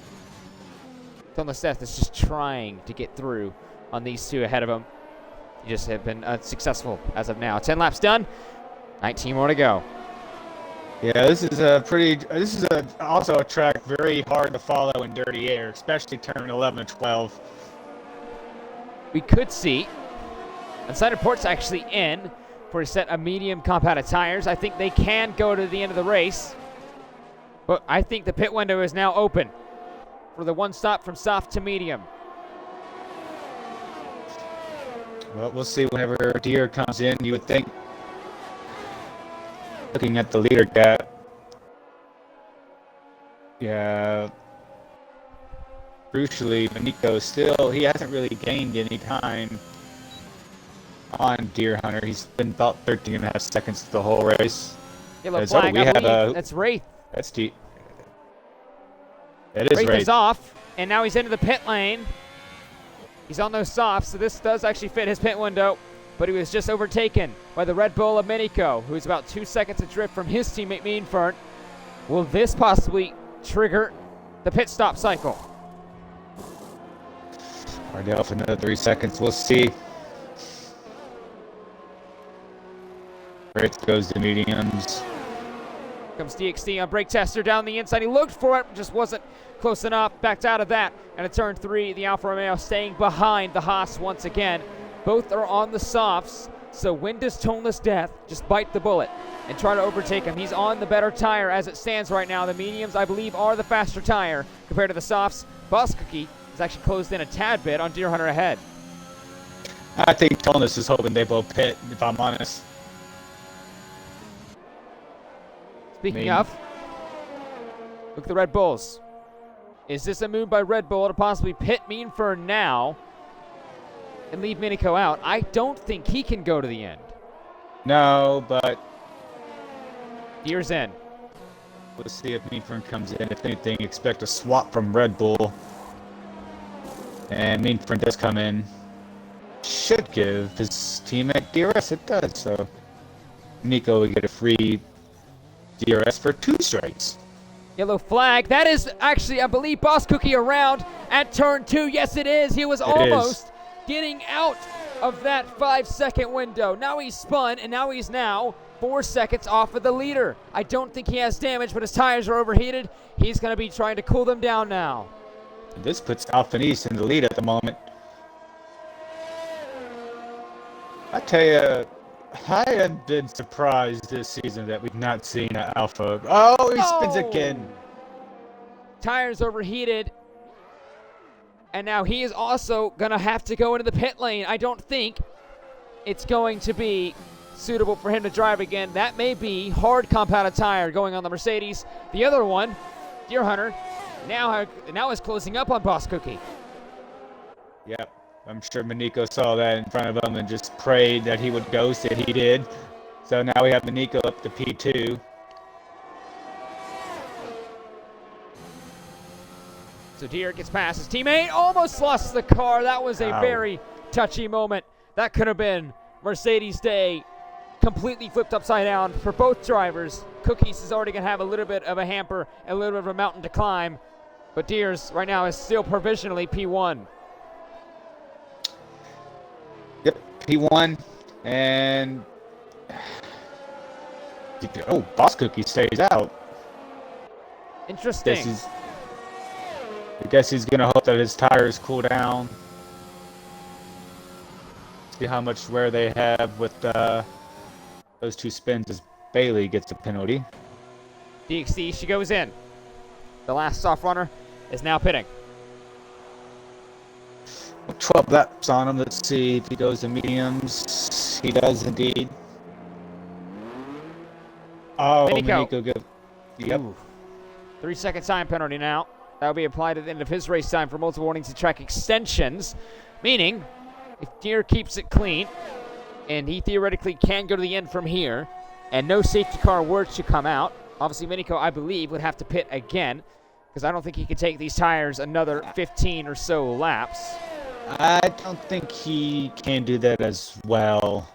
Tonlestead is just trying to get through on these 2 ahead of him. He just have been unsuccessful as of now. 10 laps done, 19 more to go. Yeah, this is also a track very hard to follow in dirty air, especially turn 11 and 12. We could see Unsigned Reports actually in for a set of medium compounded tires. I think they can go to the end of the race, but I think the pit window is now open for the one stop from soft to medium. Well, we'll see whenever Deere comes in. You would think, looking at the leader gap, yeah, crucially, Manico he hasn't really gained any time on Deer Hunter. He's been about 13 and a half seconds the whole race. Yellow flag, I believe. That's Wraith. That's deep. It is Wraith Wraith. is off, and now he's into the pit lane. He's on those softs, so this does actually fit his pit window, but he was just overtaken by the Red Bull of Minico, who's about 2 seconds adrift from his teammate Meanfern. Will this possibly trigger the pit stop cycle? Ardell for another 3 seconds. We'll see. Wraith goes to mediums. Comes DXD on brake tester down the inside. He looked for it, just wasn't close enough. Backed out of that. And at turn 3, the Alfa Romeo staying behind the Haas once again. Both are on the softs, so when does Toneless Death just bite the bullet and try to overtake him? He's on the better tire as it stands right now. The mediums, I believe, are the faster tire compared to the softs. Boss Cookie has actually closed in a tad bit on Deer Hunter ahead. I think Toneless is hoping they both pit, if I'm honest. Speaking of, look at the Red Bulls. Is this a move by Red Bull to possibly pit Meanfern now and leave Minico out? I don't think he can go to the end. No, but Deer's in. we'll see if Meanfern comes in. If anything, expect a swap from Red Bull. And Meanfern does come in. Should give his teammate DRS. It does, so Nico will get a free DRS for 2 straights. Yellow flag. That is actually, I believe, Boss Cookie around at turn 2. Yes, it is. He was almost getting out of that 5-second window. Now he's spun, and now he's 4 seconds off of the leader. I don't think he has damage, but his tires are overheated. He's going to be trying to cool them down now. This puts Alpha East in the lead at the moment. I tell you, I have been surprised this season that we've not seen an Alpha. Oh, he spins again. Tires overheated. And now he is also going to have to go into the pit lane. I don't think it's going to be suitable for him to drive again. That may be hard compounded tire going on the Mercedes. The other one, Deer Hunter, now is closing up on Boss Cookie. Yep. I'm sure Manico saw that in front of him and just prayed that he would ghost it. He did. So now we have Manico up to P2. So Deere gets past his teammate, almost lost the car. That was a very touchy moment. That could have been Mercedes Day completely flipped upside down for both drivers. Cookies is already going to have a little bit of a hamper, a little bit of a mountain to climb. But Deere's right now is still provisionally P1. Yep, P1. And Boss Cookie stays out. Interesting. I guess he's gonna hope that his tires cool down. See how much wear they have with those 2 spins as Bailey gets a penalty. DXD, she goes in. The last soft runner is now pitting. 12 laps on him. Let's see if he goes to mediums. He does indeed. Oh, Manico. Yep. 3-second time penalty now. That will be applied at the end of his race time for multiple warnings and track extensions. Meaning, if Deere keeps it clean, and he theoretically can go to the end from here, and no safety car were to come out, obviously Minico, I believe, would have to pit again, because I don't think he could take these tires another 15 or so laps. I don't think he can do that as well.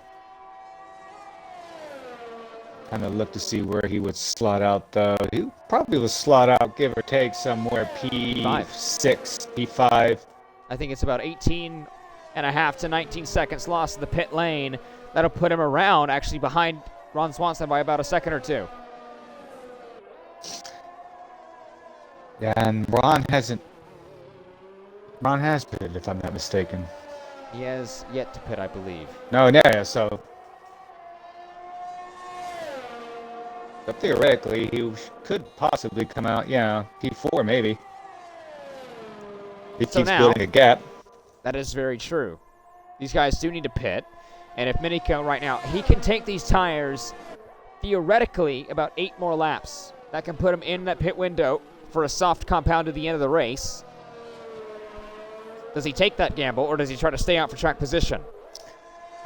Kind of look to see where he would slot out, though. He probably would slot out, give or take, somewhere P6, P5. I think it's about 18 and a half to 19 seconds lost in the pit lane. That'll put him around, actually, behind Ron Swanson by about a second or 2. Yeah, and Ron has pitted, if I'm not mistaken. He has yet to pit, I believe. No, yeah, so theoretically, he could possibly come out, yeah, P4 maybe. He So keeps now, building a gap. that is very true. These guys do need to pit. And if Minico right now, he can take these tires theoretically about 8 more laps. That can put him in that pit window for a soft compound at the end of the race. Does he take that gamble, or does he try to stay out for track position?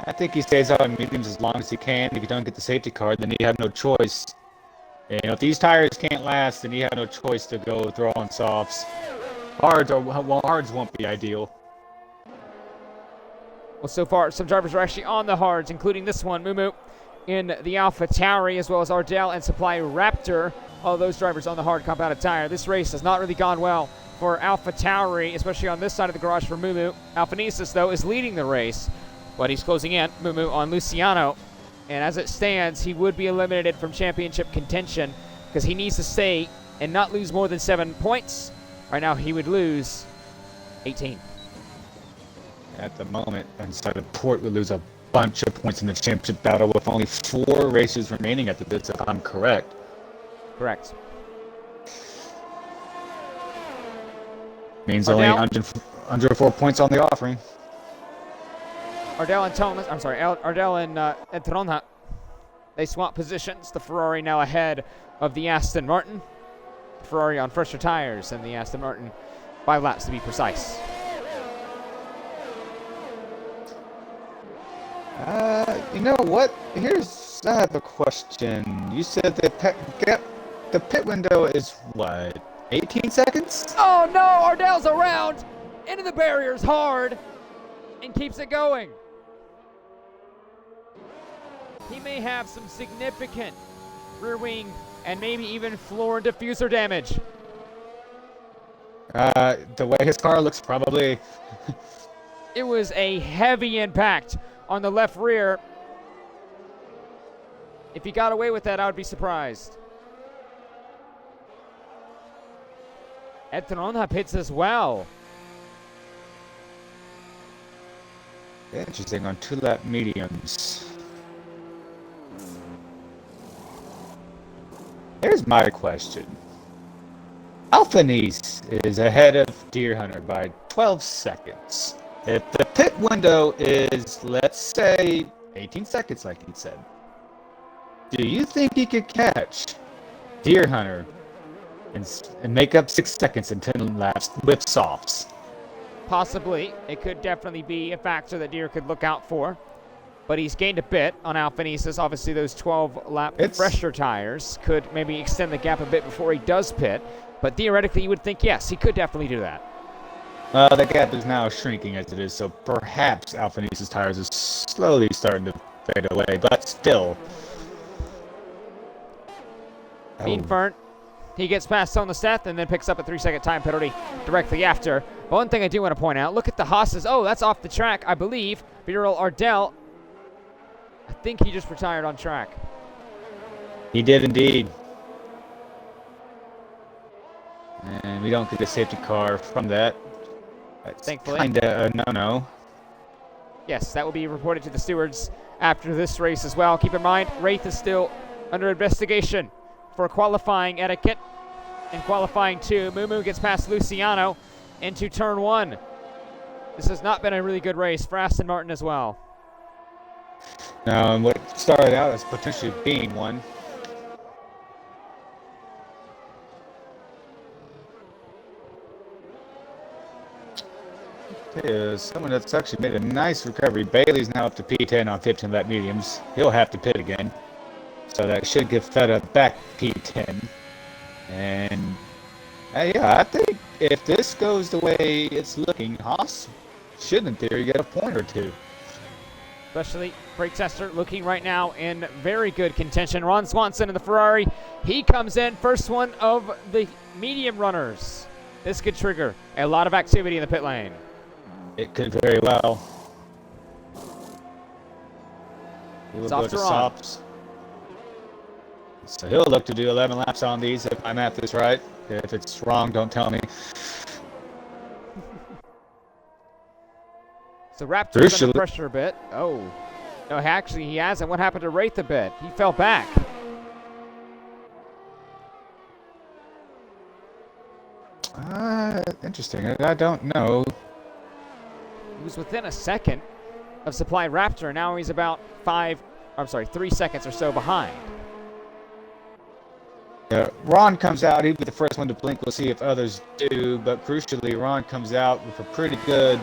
I think he stays out on mediums as long as he can. If you don't get the safety car, then you have no choice. And if these tires can't last, then you have no choice to go throw on softs. Hards won't be ideal. Well, so far, some drivers are actually on the hards, including this one, Mumu, in the Alpha Tauri, as well as Ardell and Supply Raptor. All those drivers on the hard compounded tire. This race has not really gone well for Alpha Tauri, especially on this side of the garage for Mumu. Alphanesis, though, is leading the race, but he's closing in, Mumu, on Luciano. And as it stands, he would be eliminated from championship contention because he needs to stay and not lose more than 7 points. Right now, he would lose 18. At the moment, inside of Port would lose a bunch of points in the championship battle with only 4 races remaining at the bits, if I'm correct. Correct. Means Ardell. only under 4 points on the offering. Ardell and Thomas, I'm sorry, Ardell and Tronha, they swap positions. The Ferrari now ahead of the Aston Martin. Ferrari on fresher tires than the Aston Martin, 5 laps to be precise. You know what? Here's the question. You said the pit window is what? 18 seconds? Oh no, Ardell's around, into the barriers hard, and keeps it going. He may have some significant rear wing and maybe even floor and diffuser damage. The way his car looks, probably. It was a heavy impact on the left rear. If he got away with that, I would be surprised. Etronha pits as well. Interesting, on 2-lap mediums. Here's my question. Alphanese is ahead of Deer Hunter by 12 seconds. If the pit window is, let's say, 18 seconds, like he said, do you think he could catch Deer Hunter and make up 6 seconds in 10 laps with softs? Possibly. It could definitely be a factor that Deer could look out for. But he's gained a bit on Alphanesis. Obviously, those 12-lap fresher tires could maybe extend the gap a bit before he does pit. But theoretically, you would think, yes, he could definitely do that. The gap is now shrinking as it is, so perhaps Alphanesis tires is slowly starting to fade away, but still. Beanfern, he gets past on the Seth and then picks up a 3-second time penalty directly after. But one thing I do want to point out, look at the Haas's. Oh, that's off the track, I believe. BRL Ardell, I think he just retired on track. He did indeed. And we don't get a safety car from that. That's Thankfully. Kinda a no-no. Yes, that will be reported to the stewards after this race as well. Keep in mind, Wraith is still under investigation for qualifying etiquette. In qualifying 2, Mumu gets past Luciano into turn 1. This has not been a really good race for Aston Martin as well. Now, what started out as potentially being one. Is someone that's actually made a nice recovery. Bailey's now up to P10 on 15-lap mediums. He'll have to pit again. So that should give Feta back P10. And yeah, I think if this goes the way it's looking, Haas should in theory get a point or 2. Especially brake tester looking right now in very good contention. Ron Swanson in the Ferrari. He comes in first one of the medium runners. This could trigger a lot of activity in the pit lane. It could very well. He will go to softs. So he'll look to do 11 laps on these if my math is right. If it's wrong, don't tell me. So Raptor's under pressure a bit. Oh. No, actually he hasn't. What happened to Wraith a bit? He fell back. Interesting. I don't know. He was within a second of Supply Raptor. Now he's about 3 seconds or so behind. Ron comes out. He'll be the first one to blink. We'll see if others do. But crucially, Ron comes out with a pretty good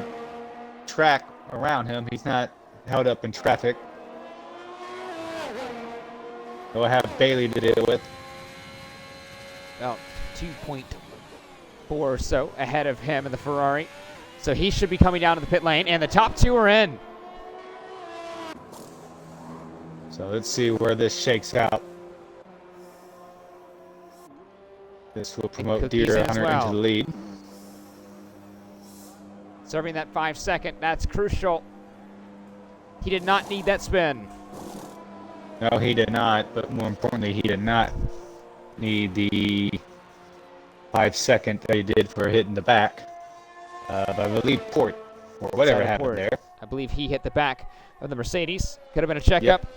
track around him. He's not held up in traffic. We'll have Bailey to deal with. About 2.4 or so ahead of him in the Ferrari. So he should be coming down to the pit lane. And the top two are in. So let's see where this shakes out. This will promote Deer Hunter into the lead. Serving that 5 second, that's crucial. He did not need that spin. No, he did not, but more importantly, he did not need the 5 second that he did for hitting the back of, I believe, Port, or whatever happened there. I believe he hit the back of the Mercedes. Could have been a checkup. Yep.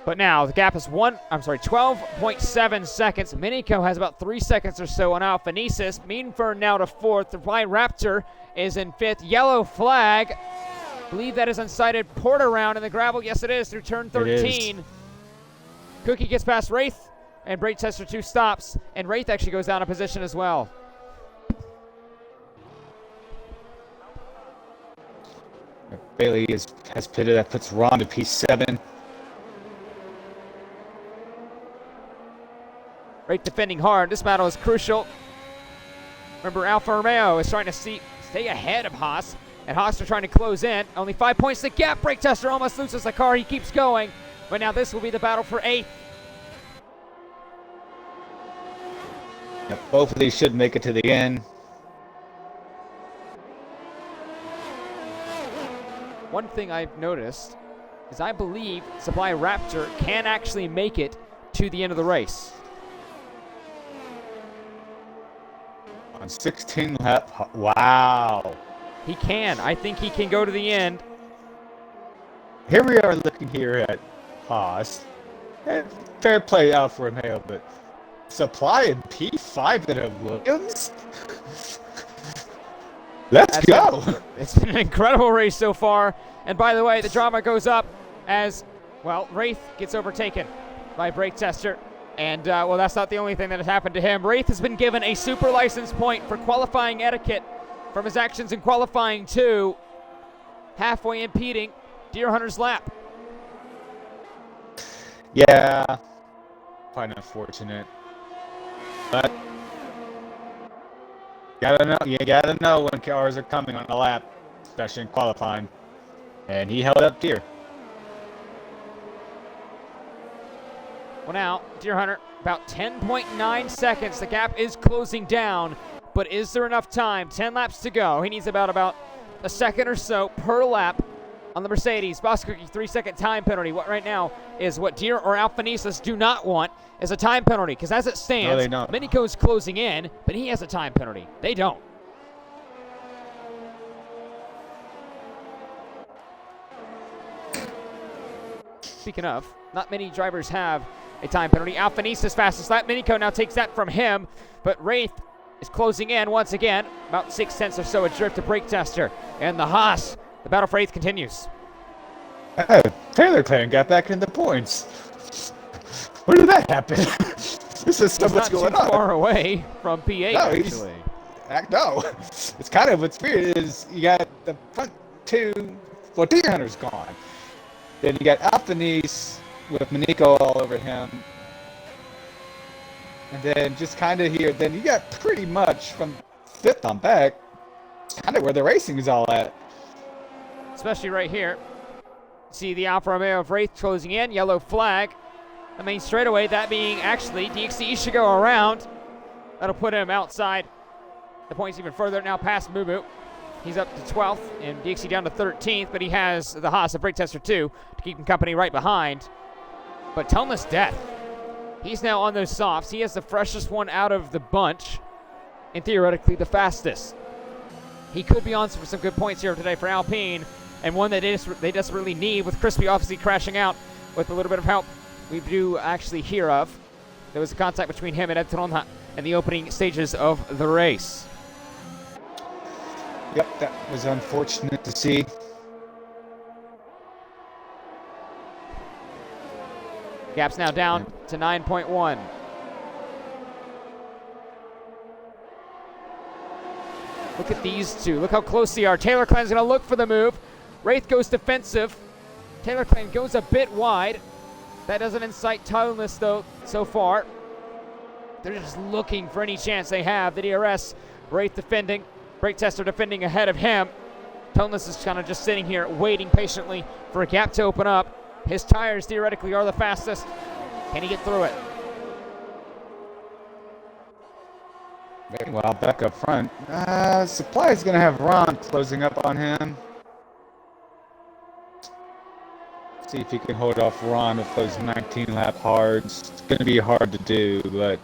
But now the gap is 12.7 seconds. Minico has about 3 seconds or so on Alpha Nesis. Meanfern now to fourth. The Fly Raptor is in fifth. Yellow flag. I believe that is unsighted port around in the gravel. Yes, it is through turn 13. Cookie gets past Wraith, and Brake Tester 2 stops, and Wraith actually goes down a position as well. Bailey has pitted. That puts Ron to P7. Wraith defending hard. This battle is crucial. Remember, Alfa Romeo is trying to stay ahead of Haas, and Haas are trying to close in. Only 5 points to gap. Brake Tester almost loses the car. He keeps going, but now this will be the battle for 8th. Yep, both of these should make it to the end. One thing I've noticed is I believe Supply Raptor can actually make it to the end of the race. On 16 lap, wow. He can. I think he can go to the end. Here we are looking here at Haas. Fair play Alfa Romeo, but Supply and P5 that have Williams? Let's go! It's been an incredible race so far. And by the way, the drama goes up as, well, Wraith gets overtaken by Brake Tester. And, well, that's not the only thing that has happened to him. Wraith has been given a super license point for qualifying etiquette from his actions in qualifying 2, halfway impeding Deer Hunter's lap. Yeah, quite unfortunate. But you gotta know when cars are coming on a lap, especially in qualifying. And he held up Deer. Well, now, Deer Hunter, about 10.9 seconds. The gap is closing down, but is there enough time? 10 laps to go. He needs about a second or so per lap on the Mercedes. Boss Cookie, 3 second time penalty. What right now is what Deer or Alpha Nesis do not want is a time penalty, because as it stands, no, they don't. Minico is closing in, but he has a time penalty. They don't. Speaking of, not many drivers have a time penalty. Alpha Nesis fastest lap. Minico now takes that from him, but Wraith is closing in once again. About 6 tenths or so adrift to Brake Tester. And the Haas, the battle for 8th continues. Taylor Clan got back in the points. Where did that happen? This is so much going on. Not too far away from P8, actually. No. It's kind of what's weird is you got the front two. Well, Deer Hunter's gone. Then you got Alpha Nesis with Minico all over him. And then just kind of here, then you got pretty much from 5th on back, kind of where the racing is all at. Especially right here. See the Alfa Romeo of Wraith closing in, yellow flag. The main straightaway, that being actually DXE should go around. That'll put him outside the points even further, now past Mumu. He's up to 12th and DXE down to 13th, but he has the Haas of Brake Tester 2 to keep him company right behind. But Toneless Death, He's now on those softs. He has the freshest one out of the bunch and theoretically the fastest. He could be on for some good points here today for Alpine, and one that they desperately need, with Crispy obviously crashing out with a little bit of help we do actually hear of. There was a contact between him and Ed Tronha in the opening stages of the race. Yep, that was unfortunate to see. Gap's now down to 9.1. Look at these two. Look how close they are. Taylor Clan's going to look for the move. Wraith goes defensive. Taylor Clan goes a bit wide. That doesn't incite toneless, though, so far. They're just looking for any chance they have. The DRS, Wraith defending. Brake Tester defending ahead of him. Toneless is kind of just sitting here waiting patiently for a gap to open up. His tires theoretically are the fastest. Can he get through it? Well, back up front. Supply is going to have Ron closing up on him. See if he can hold off Ron with those 19-lap hards. It's going to be hard to do, but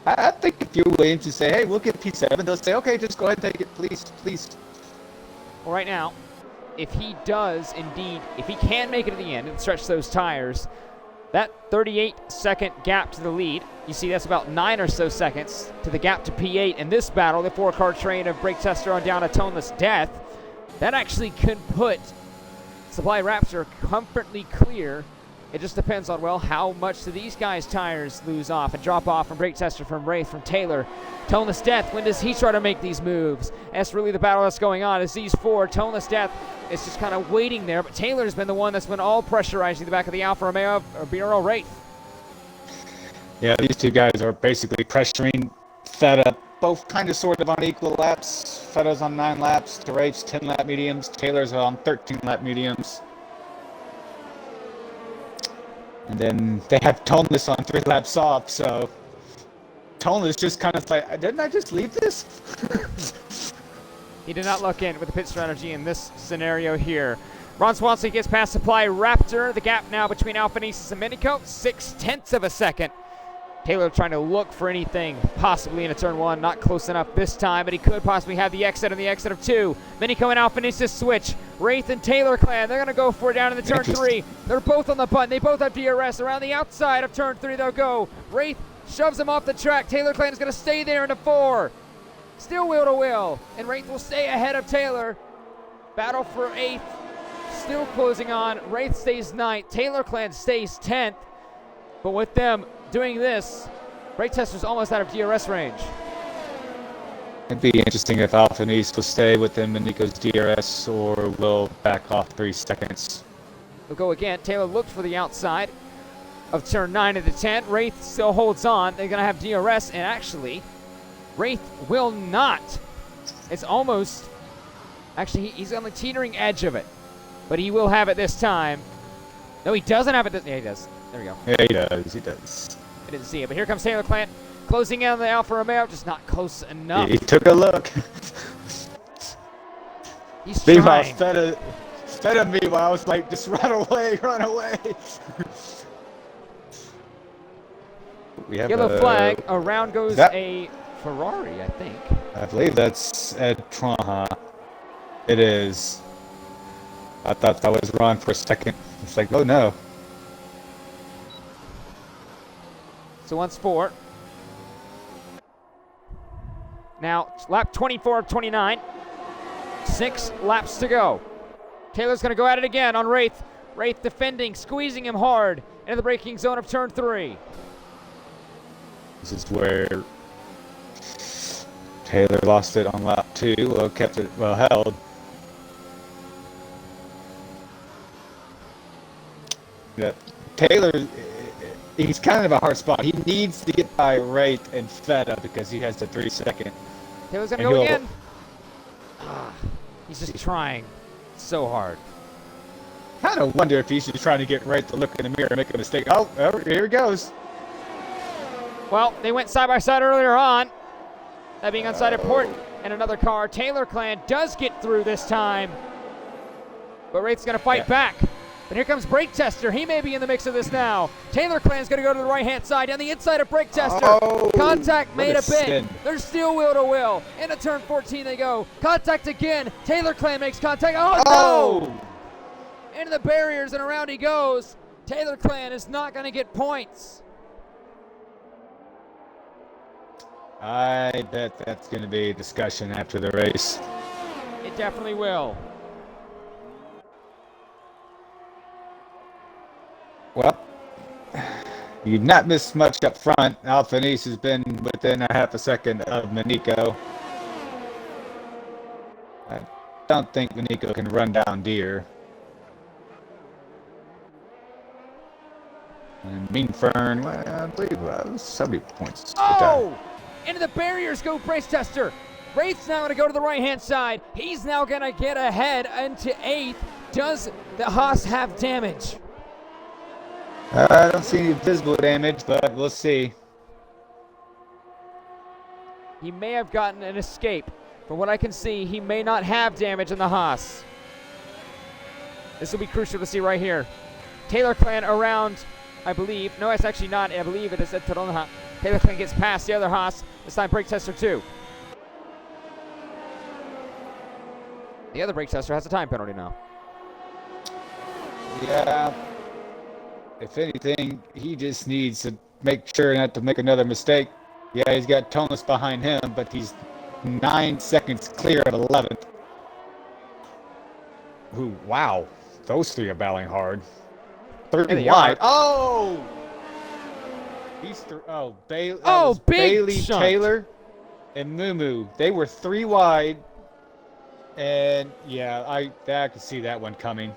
I think if you're willing to say, hey, we'll get P7, they'll say, okay, just go ahead and take it, please, please. Well, right now, if he does indeed, if he can make it to the end and stretch those tires, that 38-second gap to the lead, you see that's about 9 or so seconds to the gap to P8 in this battle, the 4-car train of Brake Tester on down to Toneless Death. That actually could put Supply Raptor comfortably clear. It just depends on, well, how much do these guys' tires lose off and drop off from Brake Tester, from Wraith, from Taylor. Toneless Death, when does he try to make these moves? That's really the battle that's going on, is these four. Toneless Death is just kind of waiting there, but Taylor's been the one that's been all pressurizing the back of the Alfa Romeo or BRL Wraith. Yeah, these two guys are basically pressuring Feta, both kind of sort of on equal laps. Feta's on 9 laps, Wraith's 10-lap mediums, Taylor's on 13-lap mediums. And then they have Toneless on 3 laps off, so Toneless just kind of like, didn't I just leave this? He did not luck in with the pit strategy in this scenario here. Ron Swanson gets past Supply Raptor. The gap now between Alphanesis and Minico, 0.6 of a second. Taylor trying to look for anything possibly in a turn 1. Not close enough this time, but he could possibly have the exit and the exit of 2. Minico and Alphanesis switch. Wraith and Taylor Clan, they're going to go for it down in the turn 3. They're both on the button. They both have DRS. Around the outside of turn 3 they'll go. Wraith shoves him off the track. Taylor Clan is going to stay there into 4. Still wheel to wheel. And Wraith will stay ahead of Taylor. Battle for 8th. Still closing on. Wraith stays 9th. Taylor Clan stays 10th. But with them doing this, Brake Tester's almost out of DRS range. It'd be interesting if Alphanesis will stay with him and Nico's DRS or will back off 3 seconds. We'll go again. Taylor looked for the outside of turn 9 of the 10. Wraith still holds on. They're going to have DRS, and actually, Wraith will not. It's almost, actually, he's on the teetering edge of it, but he will have it this time. No, he doesn't have it. Yeah, he does. There we go. Yeah, he does. He does. I didn't see it, but here comes Taylor Clan closing in on the Alfa Romeo, just not close enough. He took a look. He's meanwhile, trying. Feta meanwhile was like, just run away, run away. We have Yellow flag. Around goes a Ferrari, I think. I believe that's Ed Tronha. It is. I thought that was Ron for a second. It's like, oh no. So once 4. Now, lap 24 of 29. 6 laps to go. Taylor's going to go at it again on Wraith. Wraith defending, squeezing him hard into the braking zone of turn 3. This is where Taylor lost it on lap 2. Well, kept it well held. Yeah, Taylor, he's kind of a hard spot. He needs to get by Wraith and Feta because he has the 3 second. Taylor's going to go again. He's just trying so hard. Kind of wonder if he's just trying to get Wraith to look in the mirror and make a mistake. Oh, here he goes. Well, they went side by side earlier on. That being on side of port and another car. Taylor Clan does get through this time. But Wraith's going to fight back. But here comes Brake Tester. He may be in the mix of this now. Taylor Clan's going to go to the right-hand side. Down the inside of Brake Tester. Oh, Contact made a bit. spin. They're still wheel to wheel. Into turn 14 they go. Contact again. Taylor Clan makes contact. Oh, no! Into the barriers and around he goes. Taylor Clan is not going to get points. I bet that's going to be a discussion after the race. It definitely will. Well, you've not missed much up front. Alphanese has been within a half a second of Manico. I don't think Manico can run down Deer. And Mean Fern, well, I believe 70 points. Oh! Into the barriers go Brace Tester. Wraith's now going to go to the right-hand side. He's now going to get ahead into 8th. Does the Haas have damage? I don't see any visible damage, but we'll see. He may have gotten an escape. From what I can see, he may not have damage in the Haas. This will be crucial to see right here. Taylor Clan around, I believe. No, it's actually not. I believe it is at Toronha. Taylor Clan gets past the other Haas. This time Brake Tester 2. The other Brake Tester has a time penalty now. Yeah. If anything, he just needs to make sure not to make another mistake. Yeah, he's got Tonus behind him, but he's 9 seconds clear of 11th. Ooh, wow. Those three are battling hard. 30 wide. Oh! Bailey, big Bailey, shunt. Taylor, and Mumu. They were 3 wide. And, yeah, I could see that one coming.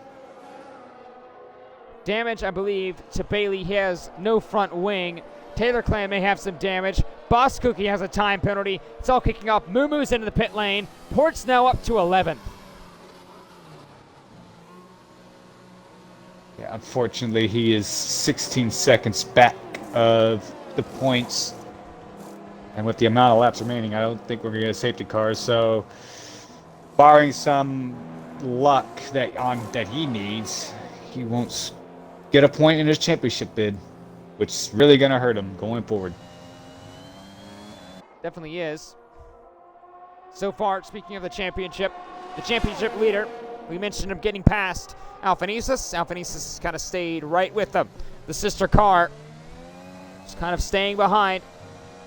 Damage, I believe, to Bailey. He has no front wing. Taylor Clan may have some damage. Boss Cookie has a time penalty. It's all kicking off. Mumu's into the pit lane. Port's now up to 11th. Yeah, unfortunately, he is 16 seconds back of the points. And with the amount of laps remaining, I don't think we're going to get a safety car. So, barring some luck that he needs, he won't get a point in his championship bid, which is really going to hurt him going forward. Definitely is. So far, speaking of the championship leader, we mentioned him getting past Alphanesis. Alphanesis kind of stayed right with them. The sister car is kind of staying behind.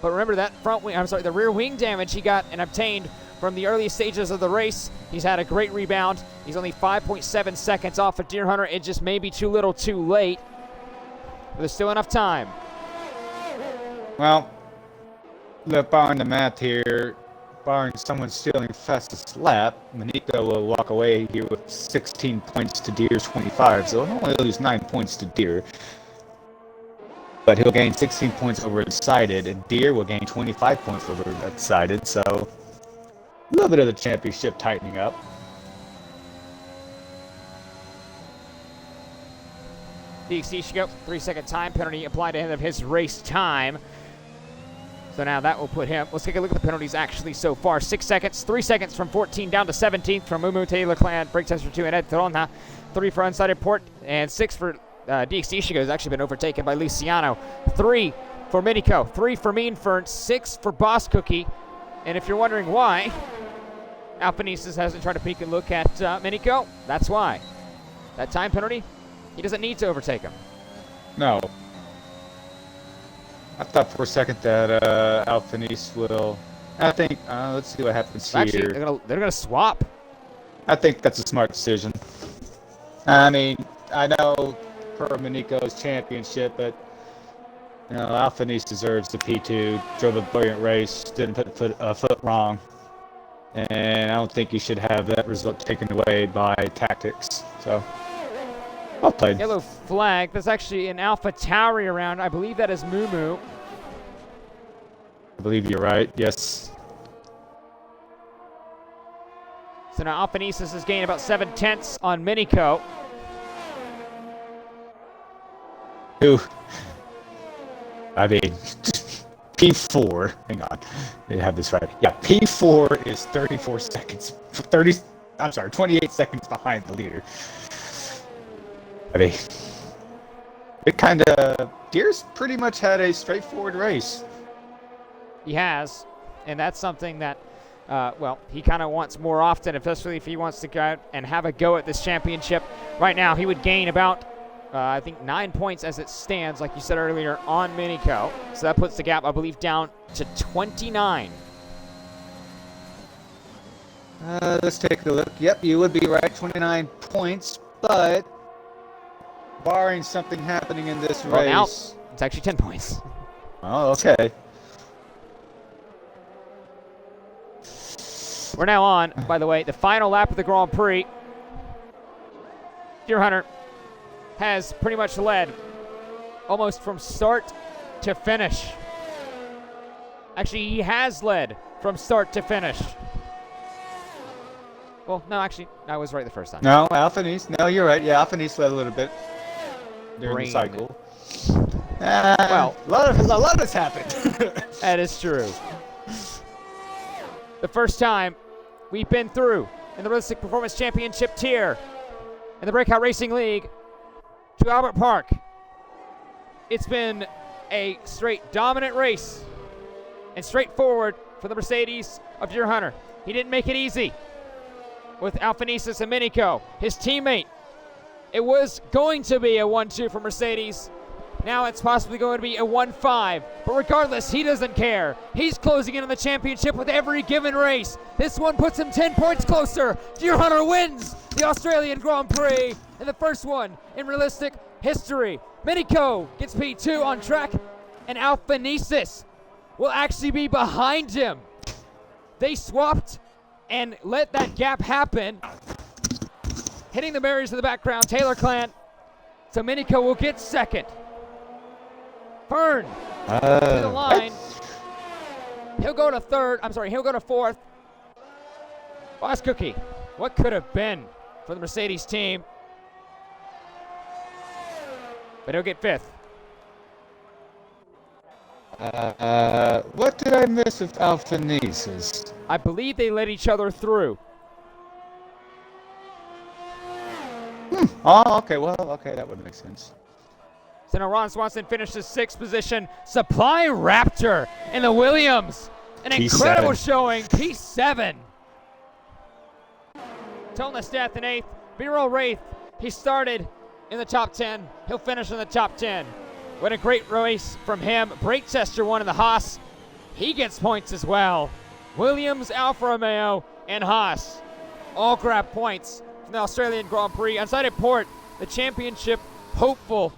But remember that the rear wing damage he got and obtained from the early stages of the race. He's had a great rebound. He's only 5.7 seconds off of Deer Hunter. It just may be too little too late. But there's still enough time. Well, barring the math here, barring someone stealing fastest lap, Manico will walk away here with 16 points to Deer's 25. So he'll only lose 9 points to Deer. But he'll gain 16 points over Excited, and Deer will gain 25 points over Excited. So a little bit of the championship tightening up. DXT should go 3-second time penalty applied to end of his race time. So now that will put him. Let's take a look at the penalties actually so far. 6 seconds, 3 seconds from 14 down to 17th from Mumu, Taylor Clan, Brake Tester 2, and Ed Toronha. 3 for Unsighted Port, and 6 for DXT Shigo has actually been overtaken by Luciano. 3 for Minico, 3 for Mean Fern, 6 for Boss Cookie. And if you're wondering why Alphanesis hasn't tried to peek and look at Minico, that's why. That time penalty, he doesn't need to overtake him. No. I thought for a second that Alphanesis will. I think. Let's see what happens Actually, here. they're gonna swap. I think that's a smart decision. I mean, I know for Manico's championship, but Alphanesis deserves the P2. Drove a brilliant race, didn't put a foot wrong, and I don't think you should have that result taken away by tactics. So, well played. Yellow flag. That's actually an Alpha Tauri around. I believe that is Mumu. I believe you're right. Yes. So now Alphanesis has gained about 7 tenths on Minico. Who? I mean, P4. Hang on, I have this right. Yeah, P4 is 34 seconds. 28 seconds behind the leader. It kind of, Deer's pretty much had a straightforward race. He has, and that's something that, he kind of wants more often, especially if he wants to go out and have a go at this championship. Right now, he would gain about, 9 points as it stands, like you said earlier, on Minico. So that puts the gap, I believe, down to 29. Let's take a look. Yep, you would be right, 29 points, but barring something happening in this race. Now, it's actually 10 points. Oh, okay. We're now on, by the way, the final lap of the Grand Prix. Deer Hunter has pretty much led almost from start to finish. Actually, he has led from start to finish. Well, no, actually, I was right the first time. No, Alphanese. No, you're right. Yeah, Alphanese led a little bit during the cycle. Well, a lot has happened. That is true. The first time we've been through in the Realistic Performance Championship tier in the Breakout Racing League to Albert Park. It's been a straight dominant race and straightforward for the Mercedes of Deer Hunter. He didn't make it easy with Alphanesis and Minico, his teammate. It was going to be a 1-2 for Mercedes. Now it's possibly going to be a 1-5. But regardless, he doesn't care. He's closing in on the championship with every given race. This one puts him 10 points closer. Deer Hunter wins the Australian Grand Prix and the first one in realistic history. Minico gets P2 on track, and Alphanesis will actually be behind him. They swapped and let that gap happen. Hitting the barriers in the background, Taylor Clan. So Minico will get second. Fern to the line. He'll go to third. He'll go to fourth. Boss Cookie, what could have been for the Mercedes team? But he'll get fifth. What did I miss with Alphanesis? I believe they let each other through. Oh, okay. Well, okay, that would make sense. So now Ron Swanson finishes sixth position. Supply Raptor in the Williams. An incredible showing. P7. Toneless Death in eighth. BRL Wraith, he started in the top 10. He'll finish in the top 10. What a great race from him. Breakout won in the Haas. He gets points as well. Williams, Alfa Romeo, and Haas all grab points from the Australian Grand Prix. Unsighted Port, the championship hopeful,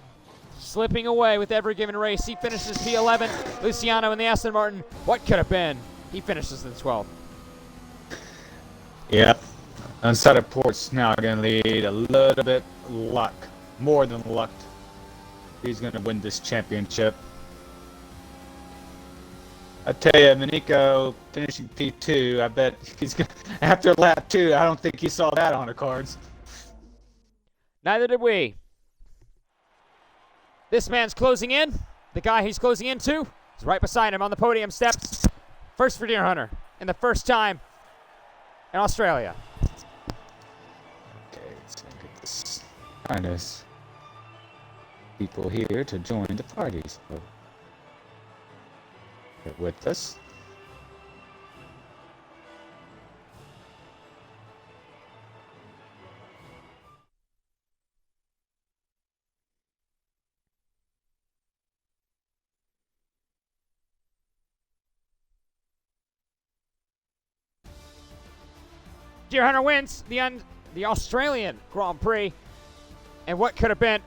slipping away with every given race. He finishes P11. Luciano in the Aston Martin. What could have been? He finishes in 12th. Yep. Unsighted Port's now going to lead a little bit luck. More than luck. He's going to win this championship. I tell you, Minico finishing P2, I bet he's going to, after lap 2, I don't think he saw that on the cards. Neither did we. This man's closing in. The guy he's closing into is right beside him on the podium steps. First for Deer Hunter, and the first time in Australia. Okay, let's get this. Find us people here to join the party. So get with us. Deer Hunter wins the Australian Grand Prix. And what could have been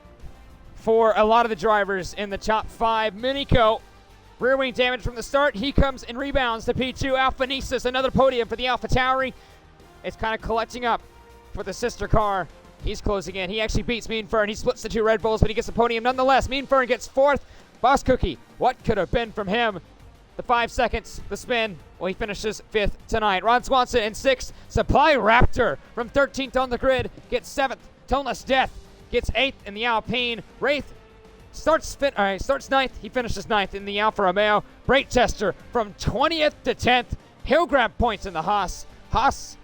for a lot of the drivers in the top 5. Minico, rear wing damage from the start. He comes and rebounds to P2. Alphanesis, another podium for the AlphaTauri. It's kind of collecting up for the sister car. He's closing in. He actually beats Mean Fern. He splits the 2 Red Bulls, but he gets the podium nonetheless. Mean Fern gets 4th. Boss Cookie, what could have been from him? The 5 seconds, the spin. Well, he finishes 5th tonight. Ron Swanson in 6th. Supply Raptor from 13th on the grid gets 7th. Toneless Death gets 8th in the Alpine. Wraith starts 9th. He finishes 9th in the Alfa Romeo. Breakout from 20th to 10th. He'll grab points in the Haas. Haas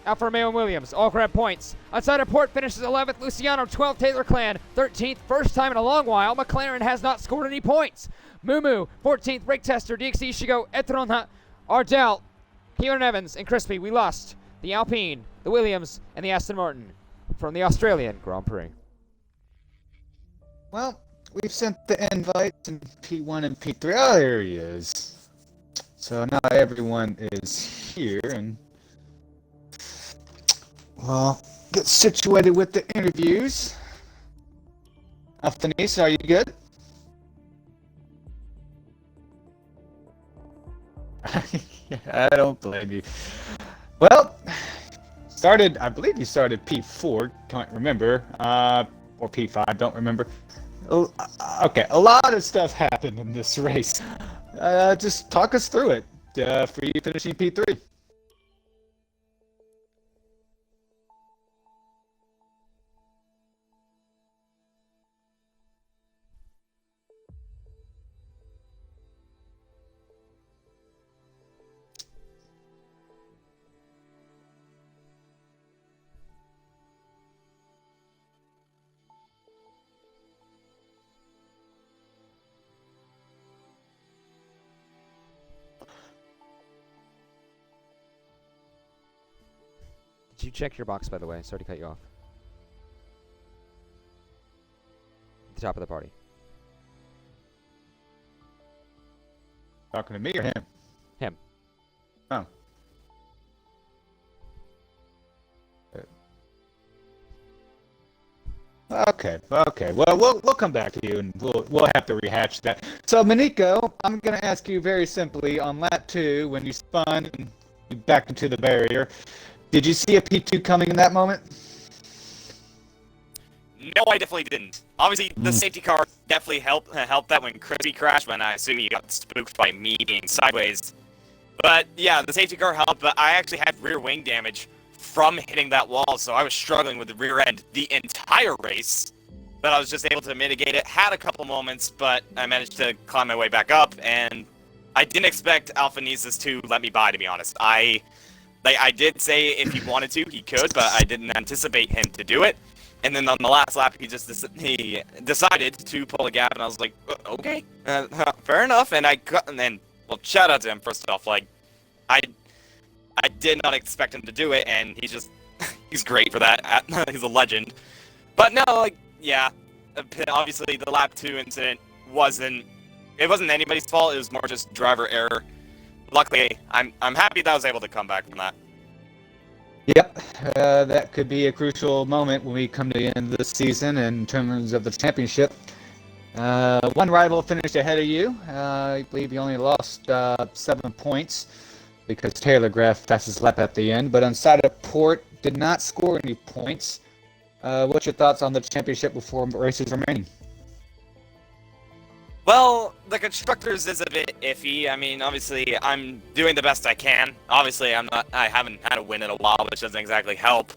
Alfa Romeo and Williams all grab points. Outside of Port finishes 11th, Luciano 12th, Taylor Clan 13th. First time in a long while, McLaren has not scored any points. Mumu 14th, Brake Tester, DXC Shigo, Etronha, Ardell, Keelan Evans, and Crispy. We lost the Alpine, the Williams, and the Aston Martin from the Australian Grand Prix. Well, we've sent the invites in P1 and P3. Oh, there he is. So now everyone is here, and well, get situated with the interviews. Alfanese, are you good? I don't blame you. Well, I believe you started P4, can't remember, or P5, don't remember. Okay, a lot of stuff happened in this race. Just talk us through it, for you finishing P3. Did you check your box, by the way? Sorry to cut you off. At the top of the party. Talking to me or him? Him. Oh. Okay. Well, we'll come back to you, and we'll have to rehatch that. So, Maniko, I'm gonna ask you very simply on lap 2 when you spun and you backed into the barrier. Did you see a P2 coming in that moment? No, I definitely didn't. Obviously, the safety car definitely helped that when Crispy crashed, when I assume he got spooked by me being sideways. But yeah, the safety car helped, but I actually had rear wing damage from hitting that wall, so I was struggling with the rear end the entire race. But I was just able to mitigate it. Had a couple moments, but I managed to climb my way back up, and I didn't expect Alphanesis to let me by, to be honest. I did say if he wanted to, he could, but I didn't anticipate him to do it. And then on the last lap, he decided to pull a gap, and I was like, okay, fair enough. And well, shout out to him first off. Like, I did not expect him to do it, and he's great for that. He's a legend. But no, like, yeah, obviously the lap 2 incident wasn't anybody's fault. It was more just driver error. Luckily, I'm happy that I was able to come back from that. Yep, that could be a crucial moment when we come to the end of the season in terms of the championship. One rival finished ahead of you. I believe you only lost 7 points because Taylor grabbed fastest lap at the end. But on side of Port, did not score any points. What's your thoughts on the championship with 4 races remaining? Well, the Constructors is a bit iffy. I mean, obviously, I'm doing the best I can. Obviously, I haven't had a win in a while, which doesn't exactly help.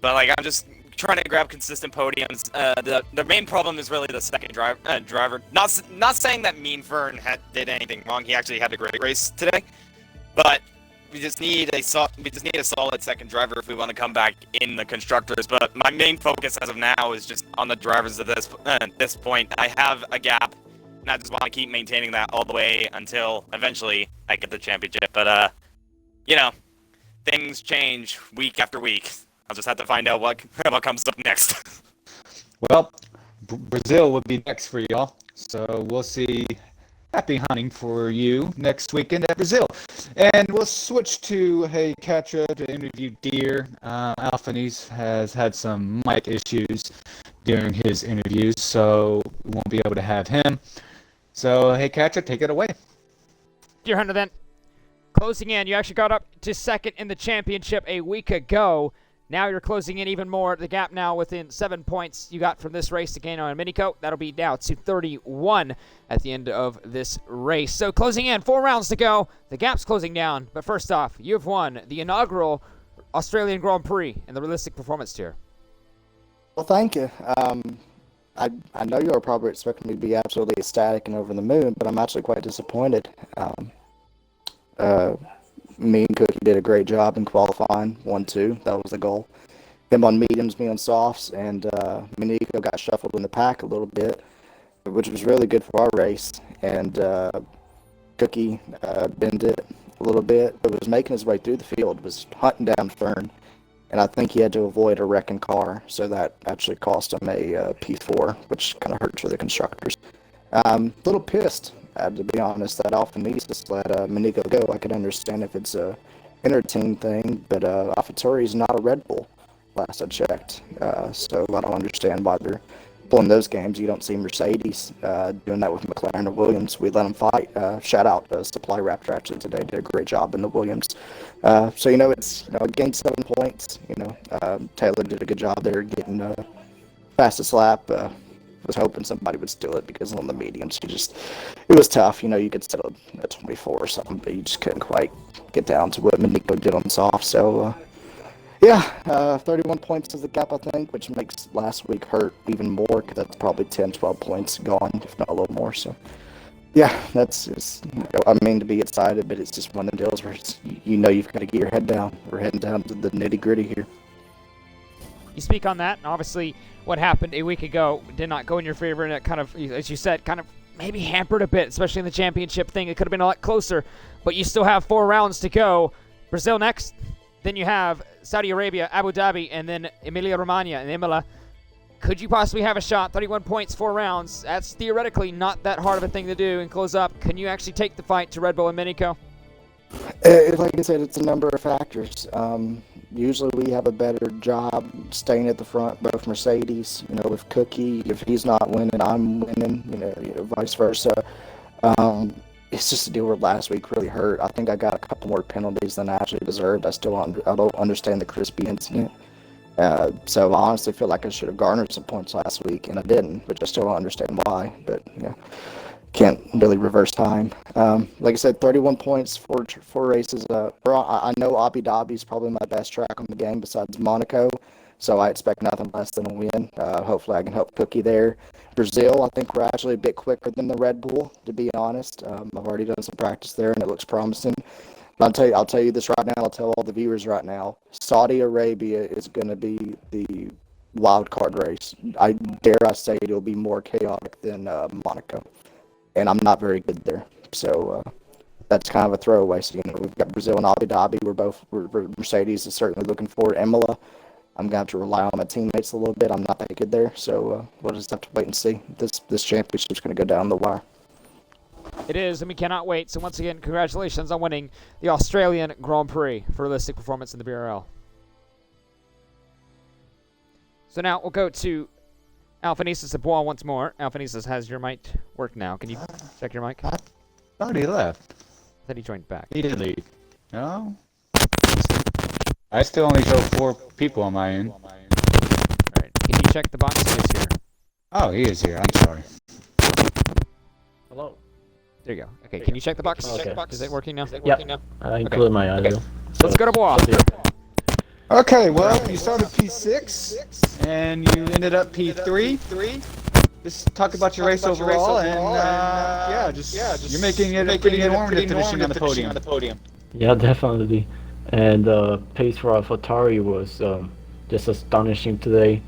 But, like, I'm just trying to grab consistent podiums. The main problem is really the second driver. Not saying that Mean Fern did anything wrong. He actually had a great race today. But we just need a solid second driver if we want to come back in the Constructors. But my main focus as of now is just on the drivers at this point. I have a gap. And I just want to keep maintaining that all the way until eventually I get the championship. But, you know, things change week after week. I'll just have to find out what comes up next. Well, Brazil will be next for y'all. So we'll see happy hunting for you next weekend at Brazil. And we'll switch to Hey Katra to interview Deer. Alphanese has had some mic issues during his interviews, so we won't be able to have him. So, Hey Katra, take it away. Deer Hunter then. Closing in, you actually got up to second in the championship a week ago. Now you're closing in even more. The gap now within 7 points you got from this race to gain on Minico. That'll be down to 31 at the end of this race. So closing in, 4 rounds to go. The gap's closing down. But first off, you've won the inaugural Australian Grand Prix in the realistic performance tier. Well, thank you. I know you were probably expecting me to be absolutely ecstatic and over the moon, but I'm actually quite disappointed. Me and Cookie did a great job in qualifying 1-2. That was the goal. Him on mediums, me on softs, and Miniko got shuffled in the pack a little bit, which was really good for our race. And Cookie bent it a little bit, but was making his way through the field, was hunting down Fern, and I think he had to avoid a wrecking car, so that actually cost him a P4, which kind of hurts for the constructors. Little pissed, to be honest, that Alpha Niesis let Miniko go. I could understand if it's a inter-team thing, but AlphaTauri is not a Red Bull, last I checked, so I don't understand why they're pulling those games. You don't see Mercedes doing that with McLaren or Williams. We let them fight. Shout out Supply Raptor actually today, did a great job in the Williams. So it's gained 7 points. Taylor did a good job there getting fastest lap. Was hoping somebody would steal it because on the mediums, it was tough. You could settle a 24 or something, but you just couldn't quite get down to what Miniko did on the soft. So 31 points is the gap, I think, which makes last week hurt even more because that's probably 10, 12 points gone, if not a little more. So, that's just, I mean to be excited, but it's just one of the deals where you've got to get your head down. We're heading down to the nitty gritty here. You speak on that, and obviously what happened a week ago did not go in your favor, and it kind of, as you said, kind of maybe hampered a bit, especially in the championship thing. It could have been a lot closer, but you still have 4 rounds to go. Brazil next. Then you have Saudi Arabia, Abu Dhabi, and then Emilia-Romagna and Imola. Could you possibly have a shot? 31 points, 4 rounds. That's theoretically not that hard of a thing to do and close up. Can you actually take the fight to Red Bull and Miniko? Like I said, it's a number of factors. Usually we have a better job staying at the front, both Mercedes, with Cookie. If he's not winning, I'm winning, vice versa. It's just a deal where last week really hurt. I think I got a couple more penalties than I actually deserved. I don't understand the Crispy incident. So I honestly feel like I should have garnered some points last week, and I didn't, which I still don't understand why. But can't really reverse time. Like I said, 31 points, four races. I know Abu Dhabi is probably my best track on the game besides Monaco, so I expect nothing less than a win. Hopefully I can help Cookie there. Brazil, I think we're actually a bit quicker than the Red Bull, to be honest. I've already done some practice there, and it looks promising. But I'll tell you this right now. I'll tell all the viewers right now. Saudi Arabia is going to be the wild card race. I say it'll be more chaotic than Monaco, and I'm not very good there. So that's kind of a throwaway. So we've got Brazil and Abu Dhabi. We're Mercedes is certainly looking forward. Imola, I'm going to have to rely on my teammates a little bit. I'm not that good there, so we'll just have to wait and see. This championship is going to go down the wire. It is, and we cannot wait. So once again, congratulations on winning the Australian Grand Prix for realistic performance in the BRL. So now we'll go to Alpha Niesis of Bois once more. Alpha Niesis, has your mic worked now? Can you check your mic? I thought he left. I thought he joined back. He did leave. No? I still only show 4 people on my end. Alright, can you check the box? He is here. Oh, he is here. I'm sorry. Hello. There you go. Okay, can you check the box? Okay. Is it working now? Yep. I included my audio. Okay. Let's go to Bois. Okay, well, you started P6, and you ended up P3. Just talk about your race overall, and you're making it pretty informative finishing on the podium. Yeah, definitely. And pace for AlphaTauri was just astonishing today.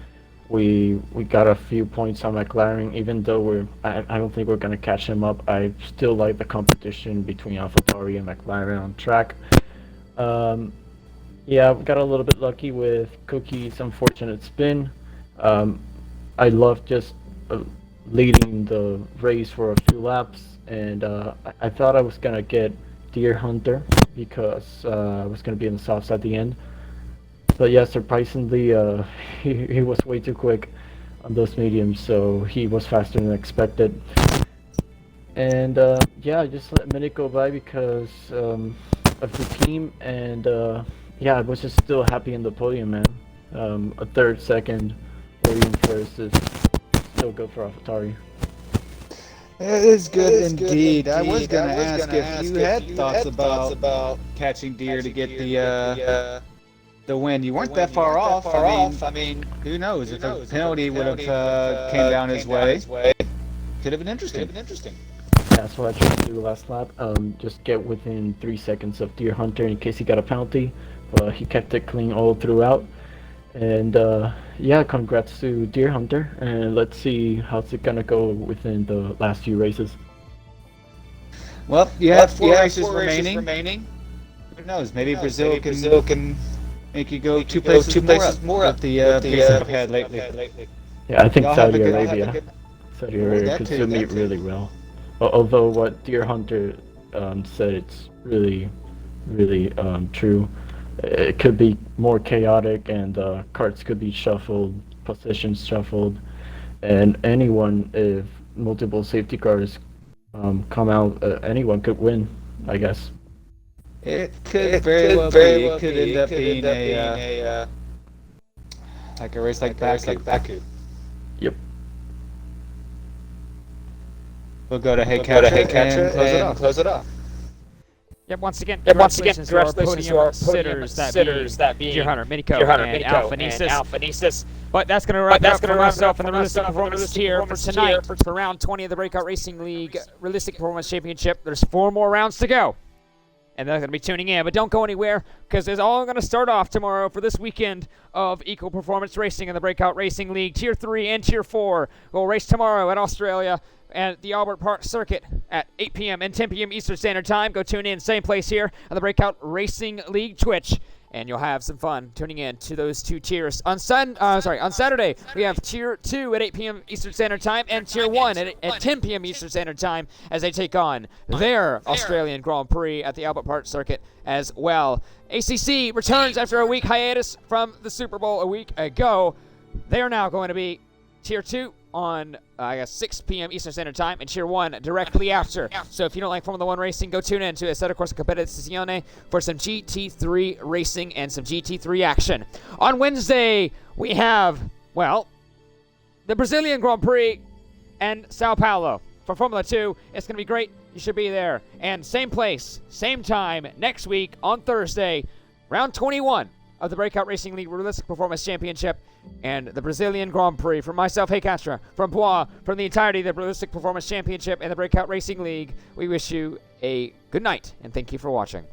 We got a few points on McLaren, even though I don't think we're gonna catch him up. I still like the competition between AlphaTauri and McLaren on track. Yeah, we got a little bit lucky with Cookie's unfortunate spin. I love just leading the race for a few laps, and I thought I was gonna get Deer Hunter because I was gonna be in the softs at the end. But yeah, surprisingly, he was way too quick on those mediums, so he was faster than expected. And yeah, I just let Minute go by because of the team, and yeah, I was just still happy in the podium, man. A third, second, or even first is still good for AlphaTauri. It is good indeed. I was going to ask if you had thoughts about catching Deer to get the win. You weren't that far off. I mean, who knows? If a penalty would have came down his way, could have been interesting. that's what I tried to do last lap. Just get within 3 seconds of Deer Hunter in case he got a penalty. But he kept it clean all throughout. And yeah, congrats to Deer Hunter. And let's see how's it gonna go within the last few races. Well, you have four races remaining. Who knows? Maybe Brazil can make you go two places more up the pace I've had lately. Yeah, I think Y'all Saudi have a Arabia. Saudi Arabia that could too, still that meet too. really well. Although what Deer Hunter said, it's really true. It could be more chaotic, and carts could be shuffled, positions shuffled, and if multiple safety cars come out, anyone could win, I guess. It could very well be. It could end up being a like a race like Baku. Yep. We'll go to Hey Catcher and close it off. Yep, once again, congratulations to our podium sitters, that being Deer Hunter, Minico, and Alphanesis. But that's going to wrap it up for myself and the Realistic Performance tier for tonight for round 20 of the Breakout Racing League Realistic Performance Championship. There's 4 more rounds to go. And they're going to be tuning in. But don't go anywhere, because it's all going to start off tomorrow for this weekend of Equal Performance Racing in the Breakout Racing League. Tier 3 and Tier 4 will race tomorrow at Australia at the Albert Park Circuit at 8 p.m. and 10 p.m. Eastern Standard Time. Go tune in, same place here on the Breakout Racing League Twitch, and you'll have some fun tuning in to those 2 tiers. On Saturday, we have Tier 2 at 8 p.m. Eastern Standard Time and Tier 1 at 10 p.m. Eastern Standard Time as they take on their Australian Grand Prix at the Albert Park Circuit as well. ACC returns after a week hiatus from the Super Bowl a week ago. They are now going to be Tier 2 on, 6 p.m. Eastern Standard Time, and Tier 1 directly after. So if you don't like Formula 1 racing, go tune in to Assetto Corsa Competizione for some GT3 racing and some GT3 action. On Wednesday, we have, the Brazilian Grand Prix and Sao Paulo. For Formula 2, it's going to be great. You should be there. And same place, same time, next week on Thursday, round 21 of the Breakout Racing League Realistic Performance Championship and the Brazilian Grand Prix. From myself, Hey Castro, from Bois, from the entirety of the Realistic Performance Championship and the Breakout Racing League, we wish you a good night, and thank you for watching.